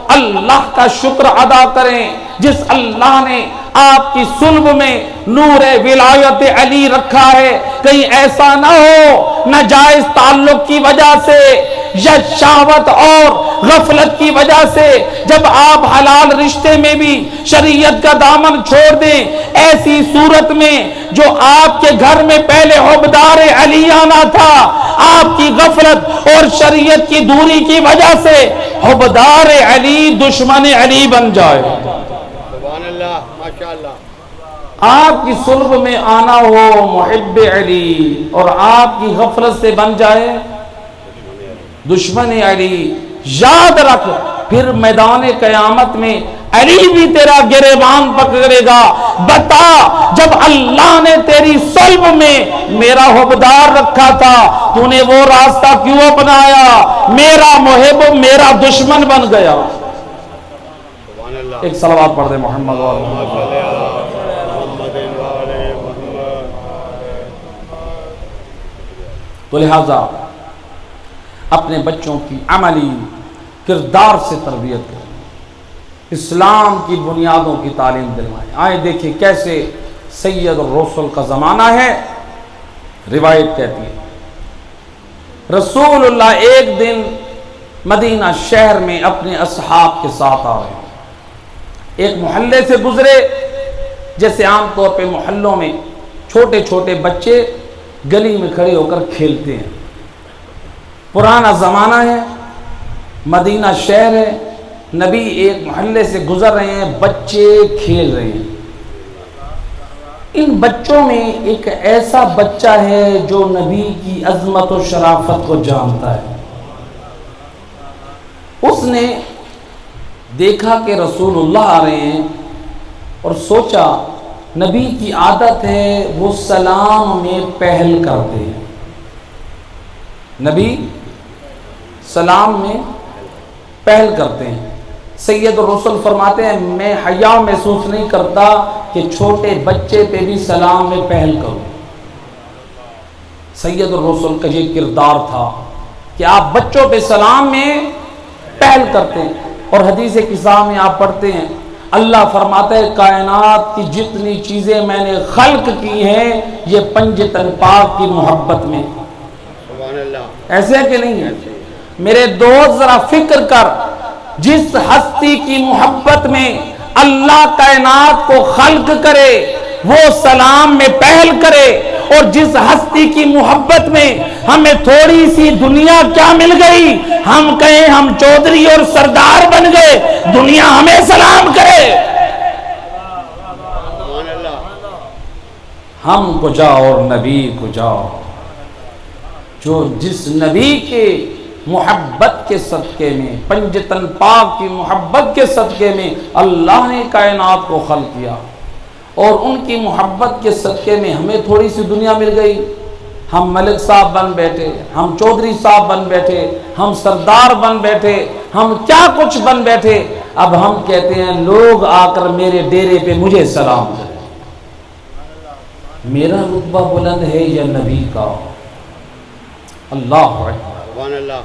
اللہ کا شکر ادا کریں جس اللہ نے آپ کی صلب میں نور ولایت علی رکھا ہے، کہیں ایسا نہ ہو ناجائز تعلق کی وجہ سے یا شہوت اور غفلت کی وجہ سے جب آپ حلال رشتے میں بھی شریعت کا دامن چھوڑ دیں، ایسی صورت میں جو آپ کے گھر میں پہلے حبدار علی آنا تھا، آپ کی غفلت اور شریعت کی دوری کی وجہ سے حبدار علی دشمن علی بن جائے۔ سبحان اللہ، ماشاءاللہ۔ آپ کی صلب میں آنا ہو محب علی اور آپ کی غفلت سے بن جائے دشمن علی، یاد رکھ پھر میدان قیامت میں علی بھی تیرا گریبان پکڑے گا۔ بتا جب اللہ نے تیری صلب میں میرا حبدار رکھا تھا تو نے وہ راستہ کیوں اپنایا؟ میرا محب میرا دشمن بن گیا۔ سبحان اللہ۔ ایک صلوات پڑھ دے محمد و تو لہذا اپنے بچوں کی عملی کردار سے تربیت کریں، اسلام کی بنیادوں کی تعلیم دلوائیں۔ آئے دیکھیں کیسے سید الرسل کا زمانہ ہے۔ روایت کہتی ہے رسول اللہ ایک دن مدینہ شہر میں اپنے اصحاب کے ساتھ آ رہے ہیں، ایک محلے سے گزرے، جیسے عام طور پہ محلوں میں چھوٹے چھوٹے بچے گلی میں کھڑے ہو کر کھیلتے ہیں۔ پرانا زمانہ ہے، مدینہ شہر ہے، نبی ایک محلے سے گزر رہے ہیں، بچے کھیل رہے ہیں۔ ان بچوں میں ایک ایسا بچہ ہے جو نبی کی عظمت و شرافت کو جانتا ہے۔ اس نے دیکھا کہ رسول اللہ آ رہے ہیں اور سوچا نبی کی عادت ہے وہ سلام میں پہل کرتے ہیں، نبی سلام میں پہل کرتے ہیں۔ سید الرسل فرماتے ہیں میں حیا محسوس نہیں کرتا کہ چھوٹے بچے پہ بھی سلام میں پہل کروں۔ سید الرسل کا یہ کردار تھا کہ آپ بچوں پہ سلام میں پہل کرتے ہیں۔ اور حدیث قصہ میں آپ پڑھتے ہیں اللہ فرماتا ہے کائنات کی جتنی چیزیں میں نے خلق کی ہیں یہ پنجتن پاک کی محبت میں۔ سبحان اللہ۔ ایسے ہے کہ نہیں ہے؟ میرے دوست ذرا فکر کر، جس ہستی کی محبت میں اللہ کائنات کو خلق کرے وہ سلام میں پہل کرے، اور جس ہستی کی محبت میں ہمیں تھوڑی سی دنیا کیا مل گئی، ہم کہیں ہم چودھری اور سردار بن گئے، دنیا ہمیں سلام کرے۔ سبحان اللہ۔ ہم کو جاؤ اور نبی کو جاؤ، جو جس نبی کے محبت کے صدقے میں، پنجتن پاک کی محبت کے صدقے میں اللہ نے کائنات کو خلق کیا، اور ان کی محبت کے صدقے میں ہمیں تھوڑی سی دنیا مل گئی، ہم ملک صاحب بن بیٹھے، ہم چودھری صاحب بن بیٹھے، ہم سردار بن بیٹھے، ہم کیا کچھ بن بیٹھے۔ اب ہم کہتے ہیں لوگ آ کر میرے ڈیرے پہ مجھے سلام کریں۔ میرا رتبہ بلند ہے یا نبی کا؟ اللہ اکبر۔ سبحان اللہ۔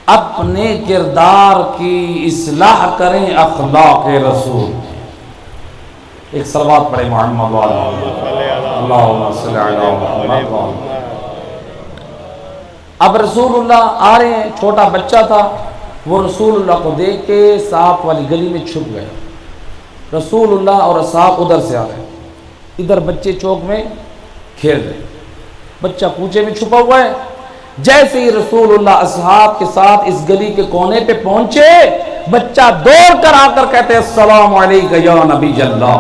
اپنے کردار کی اصلاح کریں اخلاق رسول۔ ایک صلوات پڑھیں محمد والا اللہم صلی علی محمد۔ اب رسول اللہ آ رہے ہیں، چھوٹا بچہ تھا، وہ رسول اللہ کو دیکھ کے صاحب والی گلی میں چھپ گیا۔ رسول اللہ اور صاحب ادھر سے آ رہے ہیں، ادھر بچے چوک میں کھیل رہے ہیں، بچہ کوچے میں چھپا ہوا ہے۔ جیسے ہی رسول اللہ اصحاب کے ساتھ اس گلی کے کونے پہ پہنچے، بچہ دوڑ کر آ کر کہتے ہیں السلام علیکم یا نبی اللہ۔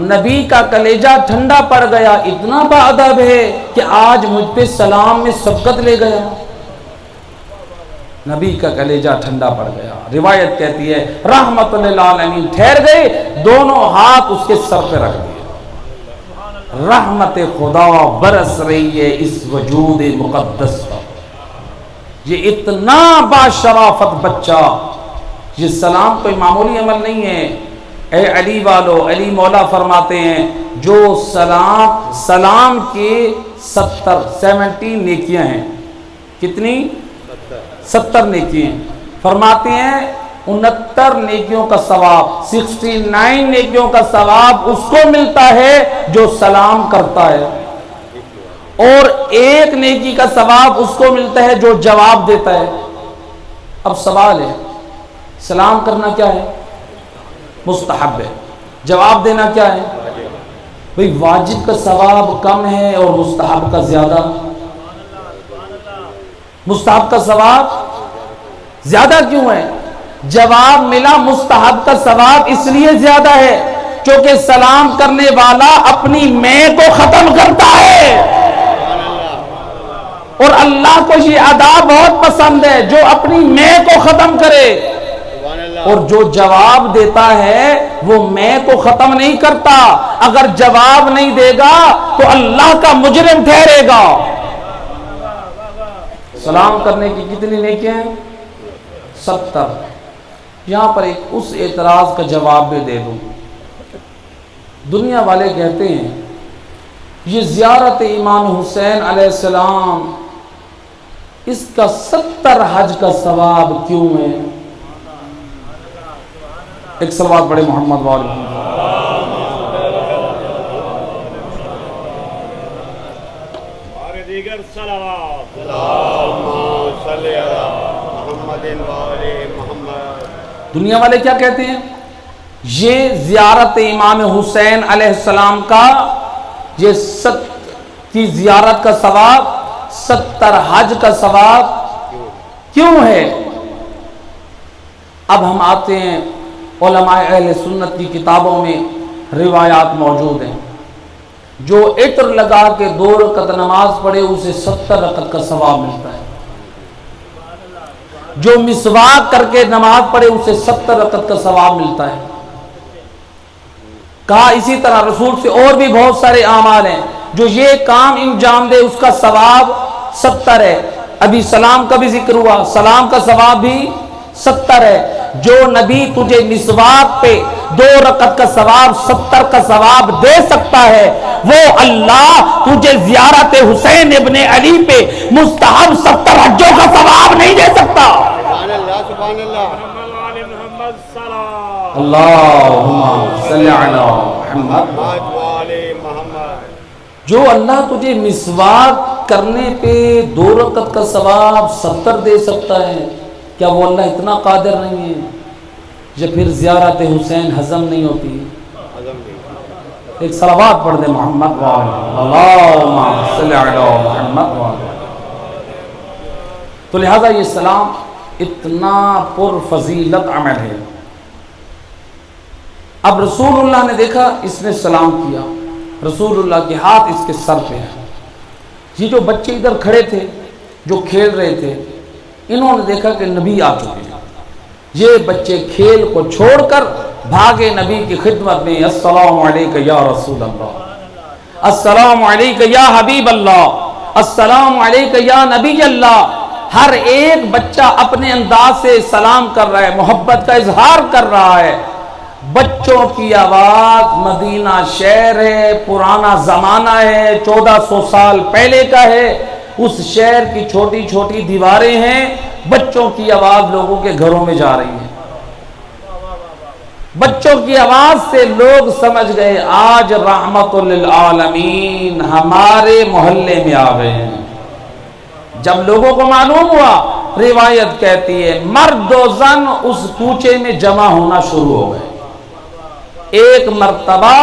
نبی کا کلیجہ ٹھنڈا پڑ گیا، اتنا باادب ہے کہ آج مجھ پہ سلام میں سبقت لے گیا۔ نبی کا کلیجہ ٹھنڈا پڑ گیا۔ روایت کہتی ہے رحمت للعالمین ٹھہر گئے، دونوں ہاتھ اس کے سر پہ رکھ دیے۔ رحمت خدا برس رہی ہے اس وجود مقدس پر۔ یہ اتنا باشرافت بچہ، یہ سلام کوئی معمولی عمل نہیں ہے۔ اے علی والو، علی مولا فرماتے ہیں جو سلام کی 70 نیکیاں ہیں۔ کتنی؟ 70 نیکیاں۔ فرماتے ہیں 69 نیکیوں کا ثواب، 69 نیکیوں کا ثواب اس کو ملتا ہے جو سلام کرتا ہے، اور 1 نیکی کا ثواب اس کو ملتا ہے جو جواب دیتا ہے۔ اب سوال ہے، سلام کرنا کیا ہے؟ مستحب ہے۔ جواب دینا کیا ہے؟ بھئی واجب کا ثواب کم ہے اور مستحب کا زیادہ۔ مستحب کا ثواب زیادہ کیوں ہے؟ جواب ملا مستحب کا ثواب اس لیے زیادہ ہے کیونکہ سلام کرنے والا اپنی میں کو ختم کرتا ہے، اور اللہ کو یہ ادا بہت پسند ہے جو اپنی میں کو ختم کرے، اور جو جواب دیتا ہے وہ میں کو ختم نہیں کرتا۔ اگر جواب نہیں دے گا تو اللہ کا مجرم ٹھہرے گا۔ سلام کرنے کی کتنی نیکیاں ہیں؟ 70۔ یہاں پر ایک اس اعتراض کا جواب بھی دے دوں۔ دنیا والے کہتے ہیں یہ زیارت امام حسین علیہ السلام اس کا 70 حج کا ثواب کیوں ہے؟ ایک صلوات پڑھے محمد وآلہ اور دیگر صلوات اللہم صلی علی محمد وآلہ محمد۔ دنیا والے کیا کہتے ہیں؟ یہ زیارت امام حسین علیہ السلام کا یہ کی زیارت کا ثواب 70 حج کا ثواب کیوں ہے؟ اب ہم آتے ہیں، علماء اہل سنت کی کتابوں میں روایات موجود ہیں، جو عطر لگا کے 2 رکعت نماز پڑھے اسے 70 رکعت کا ثواب ملتا ہے، جو مسواک کر کے نماز پڑھے اسے 70 رکعت کا ثواب ملتا ہے۔ کہا اسی طرح رسول سے اور بھی بہت سارے اعمال ہیں، جو یہ کام انجام دے اس کا ثواب 70 ہے۔ ابھی سلام کا بھی ذکر ہوا، سلام کا ثواب بھی 70 ہے۔ جو نبی تجھے مسواک پہ 2 رکعت کا ثواب 70 کا ثواب دے سکتا ہے، وہ اللہ تجھے زیارت حسین ابن علی پہ مستحب 70 حجوں کا ثواب نہیں دے سکتا۔ سبحان اللہ سبحان اللہ۔ محمد صلی اللہم صلی علی محمد محمد۔ جو اللہ تجھے مسواک کرنے پہ 2 رکعت کا ثواب 70 دے سکتا ہے، کیا وہ اللہ اتنا قادر نہیں ہے؟ یا پھر زیارت حسین ہضم نہیں ہوتی؟ ایک صلوات پڑھ دے محمد وآلہ اللہم صلی علی محمد وآلہ۔ تو لہذا یہ سلام اتنا پر فضیلت عمل ہے۔ اب رسول اللہ نے دیکھا اس نے سلام کیا، رسول اللہ کے ہاتھ اس کے سر پہ ہے۔ یہ جو بچے ادھر کھڑے تھے جو کھیل رہے تھے، انہوں نے دیکھا کہ نبی آ چکے ہیں۔ یہ بچے کھیل کو چھوڑ کر بھاگے نبی کی خدمت میں، السلام علیکہ یا رسول اللہ، السلام علیکہ یا حبیب اللہ، السلام علیکہ یا نبی اللہ۔ ہر ایک بچہ اپنے انداز سے سلام کر رہا ہے، محبت کا اظہار کر رہا ہے۔ بچوں کی آواز، مدینہ شہر ہے، پرانا زمانہ ہے، 1400 سال پہلے کا ہے، اس شہر کی چھوٹی چھوٹی دیواریں ہیں، بچوں کی آواز لوگوں کے گھروں میں جا رہی ہے۔ بچوں کی آواز سے لوگ سمجھ گئے آج رحمت للعالمین ہمارے محلے میں آ گئے ہیں۔ جب لوگوں کو معلوم ہوا، روایت کہتی ہے مرد و زن اس کوچے میں جمع ہونا شروع ہو گئے۔ ایک مرتبہ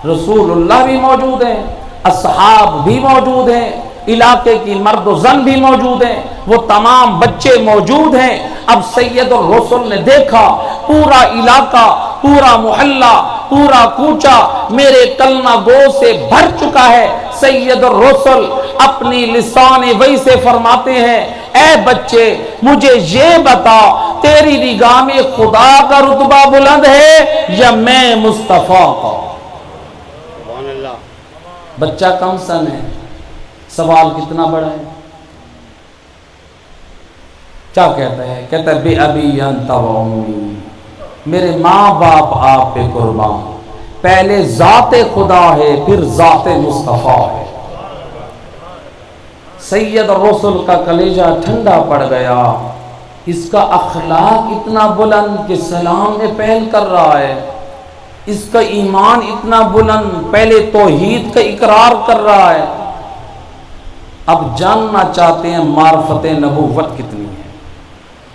رسول اللہ بھی موجود ہیں، اصحاب بھی موجود ہیں، علاقے کی مرد و زن بھی موجود ہیں، وہ تمام بچے موجود ہیں۔ اب سید الرسل نے دیکھا پورا علاقہ، پورا محلہ، پورا کوچہ میرے کلمہ گو سے بھر چکا ہے۔ سید الرسل اپنی لسان وحی سے فرماتے ہیں، اے بچے مجھے یہ بتا تیری نگاہ میں خدا کا رتبہ بلند ہے یا میں مصطفیٰ کا؟ سبحان اللہ۔ بچہ کم سن ہے، سوال کتنا بڑا ہے؟ کیا کہتا ہے؟ کہتا ہے بے ابی انت و امی، میرے ماں باپ آپ پہ قربان، پہلے ذات خدا ہے پھر ذات مصطفیٰ ہے۔ سید الرسل کا کلیجہ ٹھنڈا پڑ گیا، اس کا اخلاق اتنا بلند کہ سلام میں پہل کر رہا ہے، اس کا ایمان اتنا بلند پہلے توحید کا اقرار کر رہا ہے۔ اب جاننا چاہتے ہیں معرفت نبوت کتنی ہے۔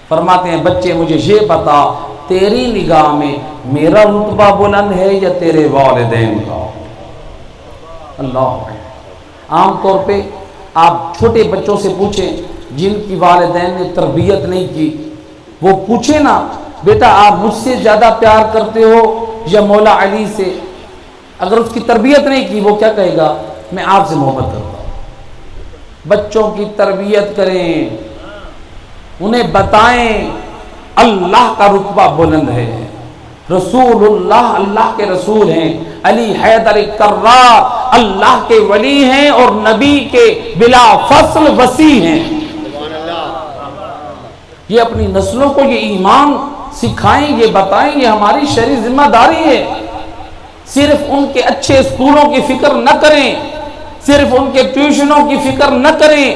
فرماتے ہیں بچے مجھے یہ بتا، تیری نگاہ میں میرا رتبہ بلند ہے یا تیرے والدین کا؟ اللہ، عام طور پہ آپ چھوٹے بچوں سے پوچھیں جن کی والدین نے تربیت نہیں کی، وہ پوچھیں نا بیٹا آپ مجھ سے زیادہ پیار کرتے ہو یا مولا علی سے؟ اگر اس کی تربیت نہیں کی وہ کیا کہے گا؟ میں آپ سے محبت کرتا ہوں۔ بچوں کی تربیت کریں، انہیں بتائیں اللہ کا رتبہ بلند ہے، رسول اللہ اللہ کے رسول ہیں، علی حیدر کرار اللہ کے ولی ہیں اور نبی کے بلا فصل وسیع ہیں۔ یہ اپنی نسلوں کو یہ ایمان سکھائیں، یہ بتائیں، یہ ہماری شرعی ذمہ داری ہے۔ صرف ان کے اچھے اسکولوں کی فکر نہ کریں، صرف ان کے ٹیوشنوں کی فکر نہ کریں۔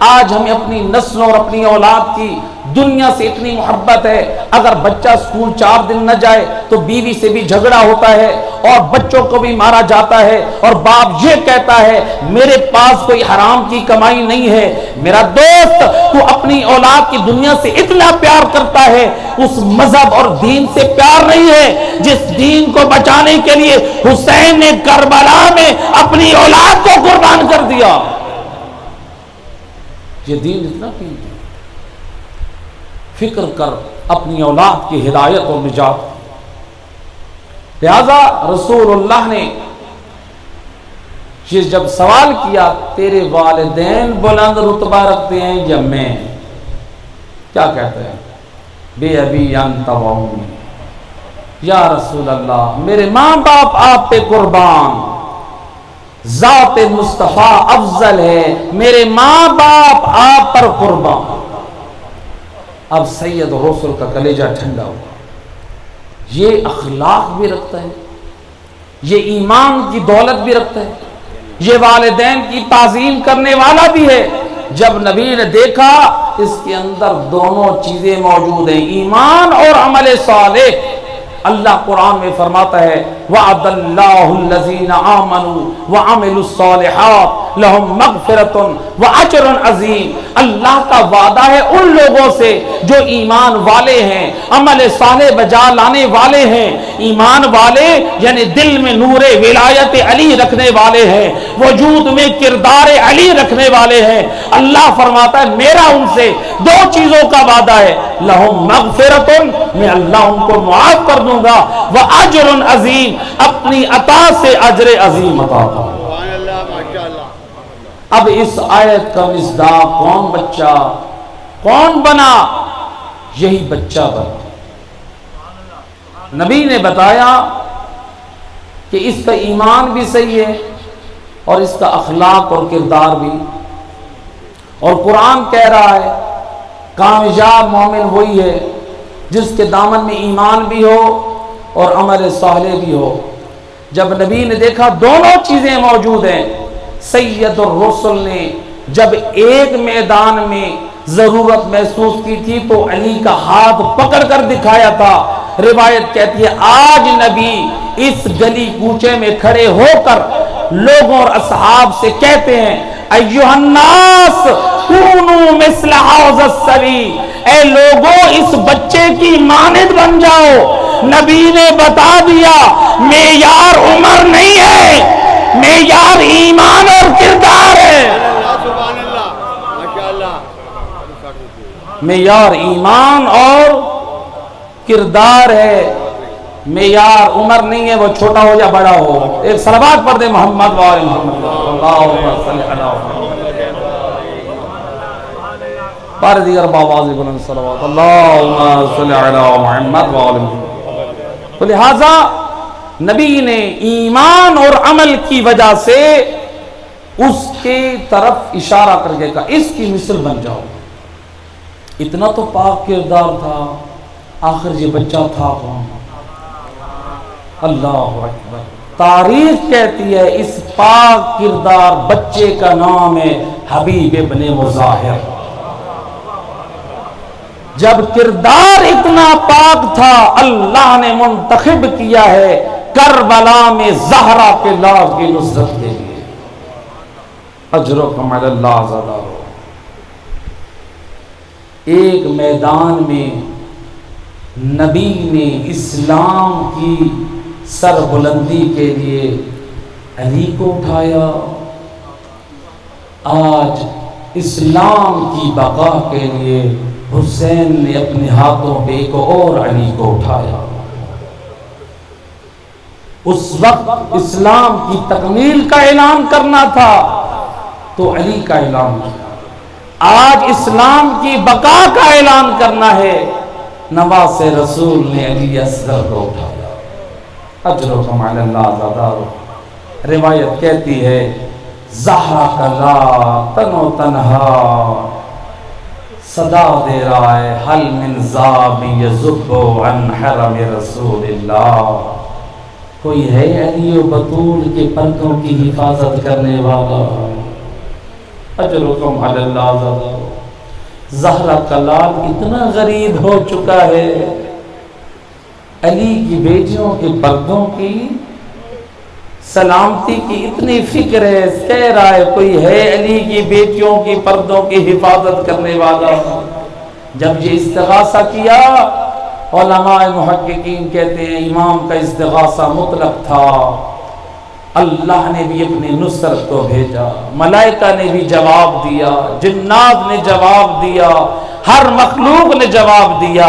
آج ہمیں اپنی نسلوں اور اپنی اولاد کی دنیا سے اتنی محبت ہے، اگر بچہ اسکول 4 دن نہ جائے تو بیوی سے بھی جھگڑا ہوتا ہے اور بچوں کو بھی مارا جاتا ہے، اور باپ یہ کہتا ہے میرے پاس کوئی حرام کی کمائی نہیں ہے۔ میرا دوست، تو اپنی اولاد کی دنیا سے اتنا پیار کرتا ہے، اس مذہب اور دین سے پیار نہیں ہے جس دین کو بچانے کے لیے حسین نے کربلا میں اپنی اولاد کو قربان کر دیا۔ یہ دین اتنا قیمتی، فکر کر اپنی اولاد کی ہدایت اور نجات۔ لہذا رسول اللہ نے یہ جب سوال کیا تیرے والدین بلند رتبہ رکھتے ہیں یا میں، کیا کہتے ہیں؟ بے ابی انت و امی، یا رسول اللہ میرے ماں باپ آپ پہ قربان، ذات مصطفیٰ افضل ہے، میرے ماں باپ آپ پر قربان۔ اب سید رسول کا کلیجہ ٹھنڈا ہوا، یہ اخلاق بھی رکھتا ہے، یہ ایمان کی دولت بھی رکھتا ہے، یہ والدین کی تعظیم کرنے والا بھی ہے۔ جب نبی نے دیکھا اس کے اندر دونوں چیزیں موجود ہیں، ایمان اور عمل صالح۔ اللہ قرآن میں فرماتا ہے وعد اللہ الذین آمنوا وعملوا الصالحات لہم مغفرۃ واجر عظیم۔ اللہ کا وعدہ ہے ان لوگوں سے جو ایمان والے ہیں، عمل صالح بجا لانے والے ہیں۔ ایمان والے یعنی دل میں نور ولایت علی رکھنے والے ہیں، وجود میں کردار علی رکھنے والے ہیں۔ اللہ فرماتا ہے میرا ان سے 2 چیزوں کا وعدہ ہے، لہم مغفرۃ، میں اللہ ان کو معاف کر دوں گا، واجر عظیم، اپنی عطا سے اجر عظیم عطا کروں۔ اب اس آیت کا مصداق کون بنا؟ یہی بچہ بنا۔ نبی نے بتایا کہ اس کا ایمان بھی صحیح ہے اور اس کا اخلاق اور کردار بھی، اور قرآن کہہ رہا ہے کامیاب مومن وہی ہے جس کے دامن میں ایمان بھی ہو اور عمل صالح بھی ہو۔ جب نبی نے دیکھا دونوں چیزیں موجود ہیں، سید الرسل نے جب ایک میدان میں ضرورت محسوس کی تھی تو علی کا ہاتھ پکڑ کر دکھایا تھا۔ روایت کہتی ہے آج نبی اس گلی کوچے میں کھڑے ہو کر لوگوں اور اصحاب سے کہتے ہیں ایھا الناس کونوا مثل ھذا الصبی، اے لوگوں اس بچے کی مانند بن جاؤ۔ نبی نے بتا دیا معیار عمر نہیں ہے، معیار ایمان اور کردار ہے۔ معیار ایمان اور کردار ہے، معیار عمر نہیں ہے، وہ چھوٹا ہو یا بڑا ہو۔ ایک صلوات پڑھ دے محمد و آل محمد، اللہم صلی علی محمد۔ بار دیگر باواز بلند صلوات، اللہم صلی علی محمد و آل محمد۔ تو لہذا نبی نے ایمان اور عمل کی وجہ سے اس کے طرف اشارہ کر کے کہا اس کی مثل بن جاؤ۔ اتنا تو پاک کردار تھا، آخر یہ بچہ تھا کون؟ اللہ اکبر۔ تاریخ کہتی ہے اس پاک کردار بچے کا نام ہے حبیب ابن مظاہر۔ جب کردار اتنا پاک تھا اللہ نے منتخب کیا ہے کربلا میں زہرا کے لال کی نصرت کے لیے. اجرکم علی اللہ زیادہ ہو. ایک میدان میں نبی نے اسلام کی سربلندی کے لیے علی کو اٹھایا. آج اسلام کی بقا کے لیے حسین نے اپنے ہاتھوں پہ ایک اور علی کو اٹھایا. اس وقت اسلام کی تکمیل کا اعلان کرنا تھا تو علی کا اعلان کیا. آج اسلام کی بقا کا اعلان کرنا ہے، نواز رسول نے علی اصغر کو اٹھایا. اجرکم علی اللہ زیادہ. روایت کہتی ہے زہرا کا لا تن و تنہا صدا دے رہا ہے حل من ذاب یذب عن حرم رسول اللہ. کوئی ہے علی و بطول کے پردوں کی حفاظت کرنے والا؟ اجرکم علی اللہ زیادہ. زہرا کا لال اتنا غریب ہو چکا ہے، علی کی بیٹیوں کے پردوں کی سلامتی کی اتنی فکر ہے، کہہ رہا ہے کوئی ہے علی کی بیٹیوں کی پردوں کی حفاظت کرنے والا. جب یہ استغاثہ کیا، علماء محققین کہتے ہیں امام کا استغاثہ مطلق تھا. اللہ نے بھی اپنی نصرت کو بھیجا، ملائکہ نے بھی جواب دیا، جنات نے جواب دیا، ہر مخلوق نے جواب دیا.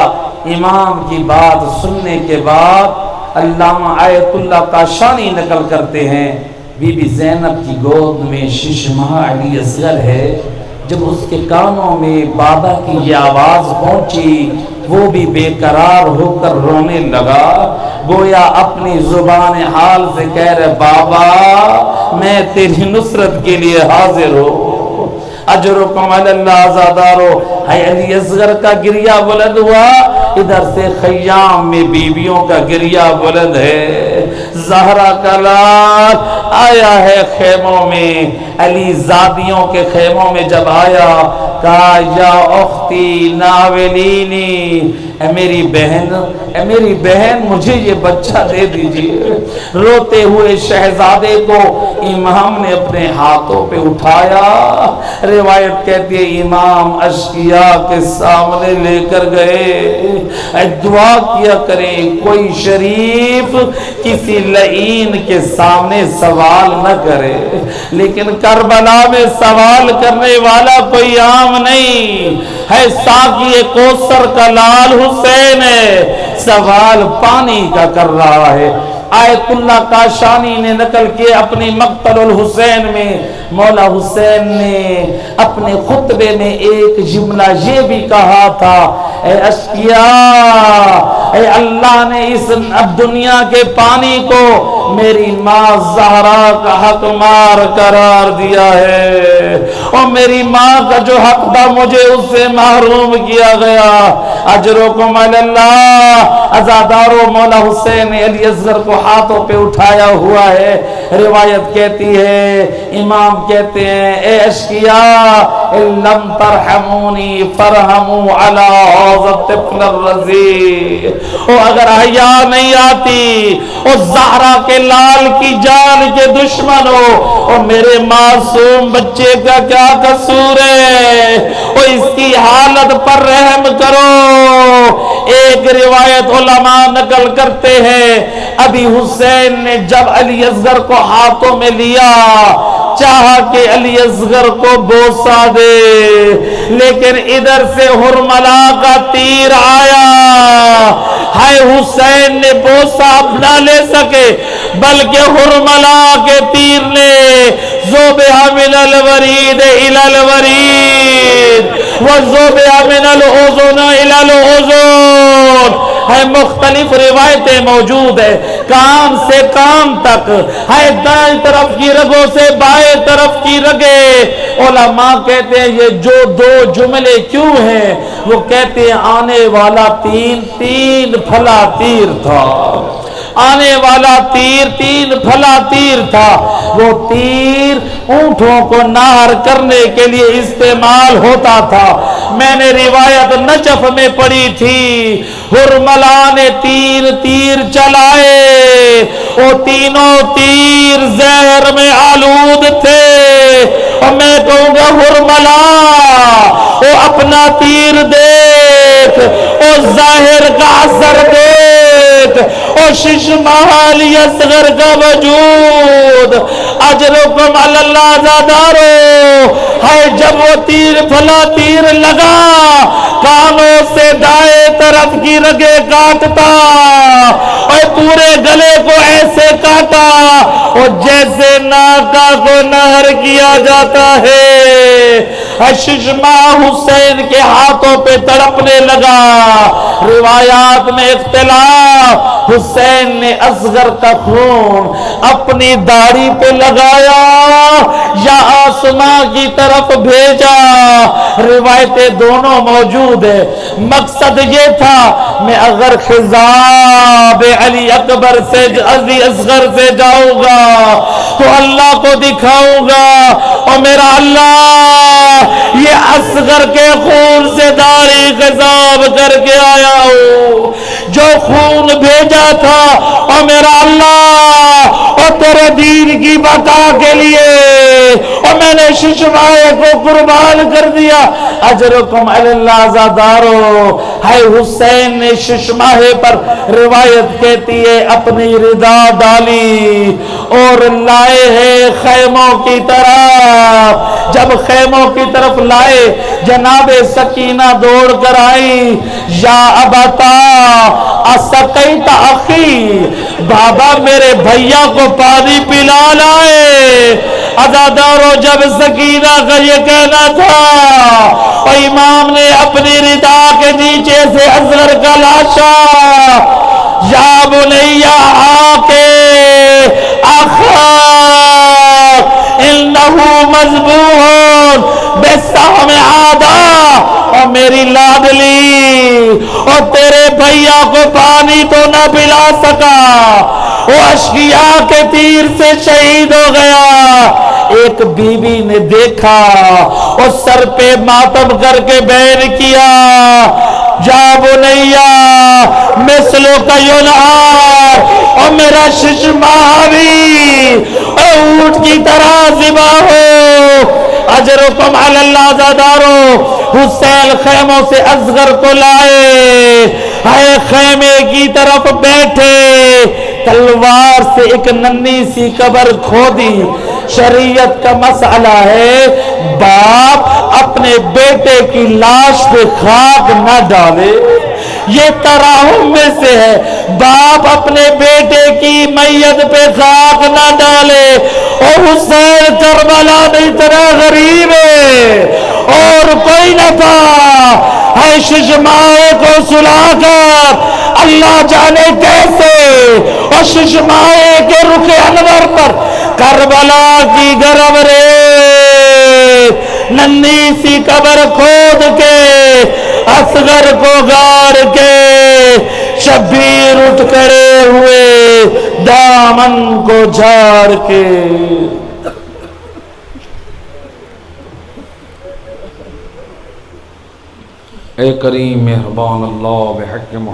امام کی بات سننے کے بعد علامہ آیت اللہ کاشانی نقل کرتے ہیں بی بی زینب کی گود میں 6 ماہ علی اصغر ہے. جب اس کے کانوں میں بابا کی یہ آواز پہنچی، وہ بھی بے قرار ہو کر رونے لگا، گویا اپنی زبان حال سے کہہ رہے بابا میں تیری نصرت کے لیے حاضر ہوں. اجرکم علی اللہ زادارو. ہے علی اصغر کا گریہ بلند ہوا، ادھر سے خیام میں بیویوں کا گریہ بلند ہے. زہرا کا لال آیا ہے خیموں میں. علی زادیوں کے خیموں میں جب آیا، کہا یا اختی ناولینی، اے میری بہن مجھے یہ بچہ دے دیجیے. روتے ہوئے شہزادے کو امام نے اپنے ہاتھوں پہ اٹھایا. روایت کہتی ہے امام اشقیاء کے سامنے لے کر گئے. دعا کیا کریں کوئی شریف کسی لعین کے سامنے سوال نہ کرے، لیکن کربلا میں سوال کرنے والا کوئی عام نہیں ہے. ساقی کوثر کا لال حسین ہے، سوال پانی کا کر رہا ہے. آیت اللہ کاشانی نے نقل کیا اپنی مقتل الحسین میں، مولا حسین نے اپنے خطبے میں ایک جملہ یہ بھی کہا تھا، اے اشقیاء، اے اللہ نے اس دنیا کے پانی کو میری ماں زہرا کا حق مار قرار دیا ہے، اور میری ماں کا جو حق تھا مجھے اس سے محروم کیا گیا. اجرکم علی اللہ. عزادارو مولا حسین نے علی اصغر کو ہاتھوں پہ اٹھایا ہوا ہے. روایت کہتی ہے، امام کہتے ہیں اے اشقیاء لم ترحمونی فرحموا علی هذا الطفل الرضیع. اور اگر حیا نہیں آتی اور زہرا کے لال کی جان کے دشمن ہو، اور میرے معصوم بچے کا کیا قصور ہے، اور اس کی حالت پر رحم کرو. ایک روایت علماء نقل کرتے ہیں ابی حسین نے جب علی اصغر کو ہاتھوں میں لیا، چاہا کہ علی اصغر کو بوسہ دے، لیکن ادھر سے حرملا کا تیر آیا. ہائے حسین نے بوسہ اپنا لے سکے، بلکہ حرملا کے تیر نے ذوبہ من الورید الی الورید وذوبہ من الاذن الی الاذن. ہے مختلف روایتیں موجود ہے، کان سے کان تک، ہے دائیں طرف کی رگوں سے بائیں طرف کی رگیں. علماء کہتے ہیں یہ جو 2 جملے کیوں ہیں، وہ کہتے ہیں آنے والا تین پھلا تیر تھا. آنے والا تیر 3 پھلا تیر تھا، وہ تیر اونٹوں کو نہر کرنے کے لیے استعمال ہوتا تھا۔ میں نے روایت نجف میں پڑھی تھی، ہرملا نے 3 تیر چلائے، وہ تینوں تیر زہر میں آلود تھے، اور میں کہوں گا ہرملا وہ اپنا تیر دیکھ، وہ ظاہر کا اثر دیکھ، وہ ششمال اصغر کا وجود، اجرکم علی اللہ زادارو ہے۔ جب وہ تیر پھلا تیر لگا، کانوں سے دائیں طرف کی رگیں کاٹتا اور پورے گلے کو ایسے کاٹا اور جیسے ناکا کو نہر کیا جاتا ہے۔ ششما حسین کے ہاتھوں پہ تڑپنے لگا۔ روایات میں اختلاف، حسین نے اصغر کا خون اپنی داڑھی پہ لگایا یا آسمان کی طرف بھیجا، روایتیں دونوں موجود ہیں۔ مقصد یہ تھا میں اگر خضاب علی اکبر سے علی اصغر سے جاؤں گا تو اللہ کو دکھاؤں گا، اور میرا اللہ یہ اصغر کے خون سے داڑھی خضاب کر کے آیا ہوں، جو خون بھیجا تھا، اور میرا اللہ اور تیرے دین کی بقا کے لیے، اور میں نے ششمائے کو قربان کر دیا۔ اجرکم علی اللہ زادارو ہے۔ حسین نے ششمائے پر، روایت کہتی ہے، اپنی ردا ڈالی اور لائے ہیں خیموں کی طرف۔ جب خیموں کی طرف لائے، جناب سکینہ دوڑ کر آئی، یا ابتا اسقیت اخی، بابا میرے بھیا کو پانی پلا لائے۔ عزادارو جب سکینہ کا یہ کہنا تھا، اور امام نے اپنی ردا کے نیچے سے اصغر کا لاشا، یا بنیا آکے اخاک انہو مذبوح بسہم عادا، اور میری لاڈلی اور تیرے بھیا کو پانی تو نہ پلا سکا، وہ اشقیاء کے تیر سے شہید ہو گیا۔ ایک بی بی نے دیکھا اور سر پہ ماتم کر کے بیان کیا، جا بنیا مثلو کا یونہار، اور میرا ششماوی اور اونٹ کی طرح ذبح ہو۔ اجرکم علی اللہ زادارو، حسین خیموں سے اصغر کو لائے، ہے خیمے کی طرف بیٹھے، تلوار سے ایک ننھی سی قبر کھودی۔ شریعت کا مسئلہ ہے باپ اپنے بیٹے کی لاش پہ خاک نہ ڈالے، یہ تراہم میں سے ہے، باپ اپنے بیٹے کی میت پہ خاک نہ ڈالے۔ اور حسین کربلا میں اتنا غریب ہے اور کوئی نہ تھا، ہے ششمائے کو سلا کر اللہ جانے کیسے، اور ششمائے کے رخ انور پر کربلا کی گرم ریت، ننھی سی قبر کھود کے اصغر کو گاڑ کے، شبیر اٹھ کھڑے ہوئے دامن کو جھاڑ کے۔ اے کریم مہربان اللہ بحق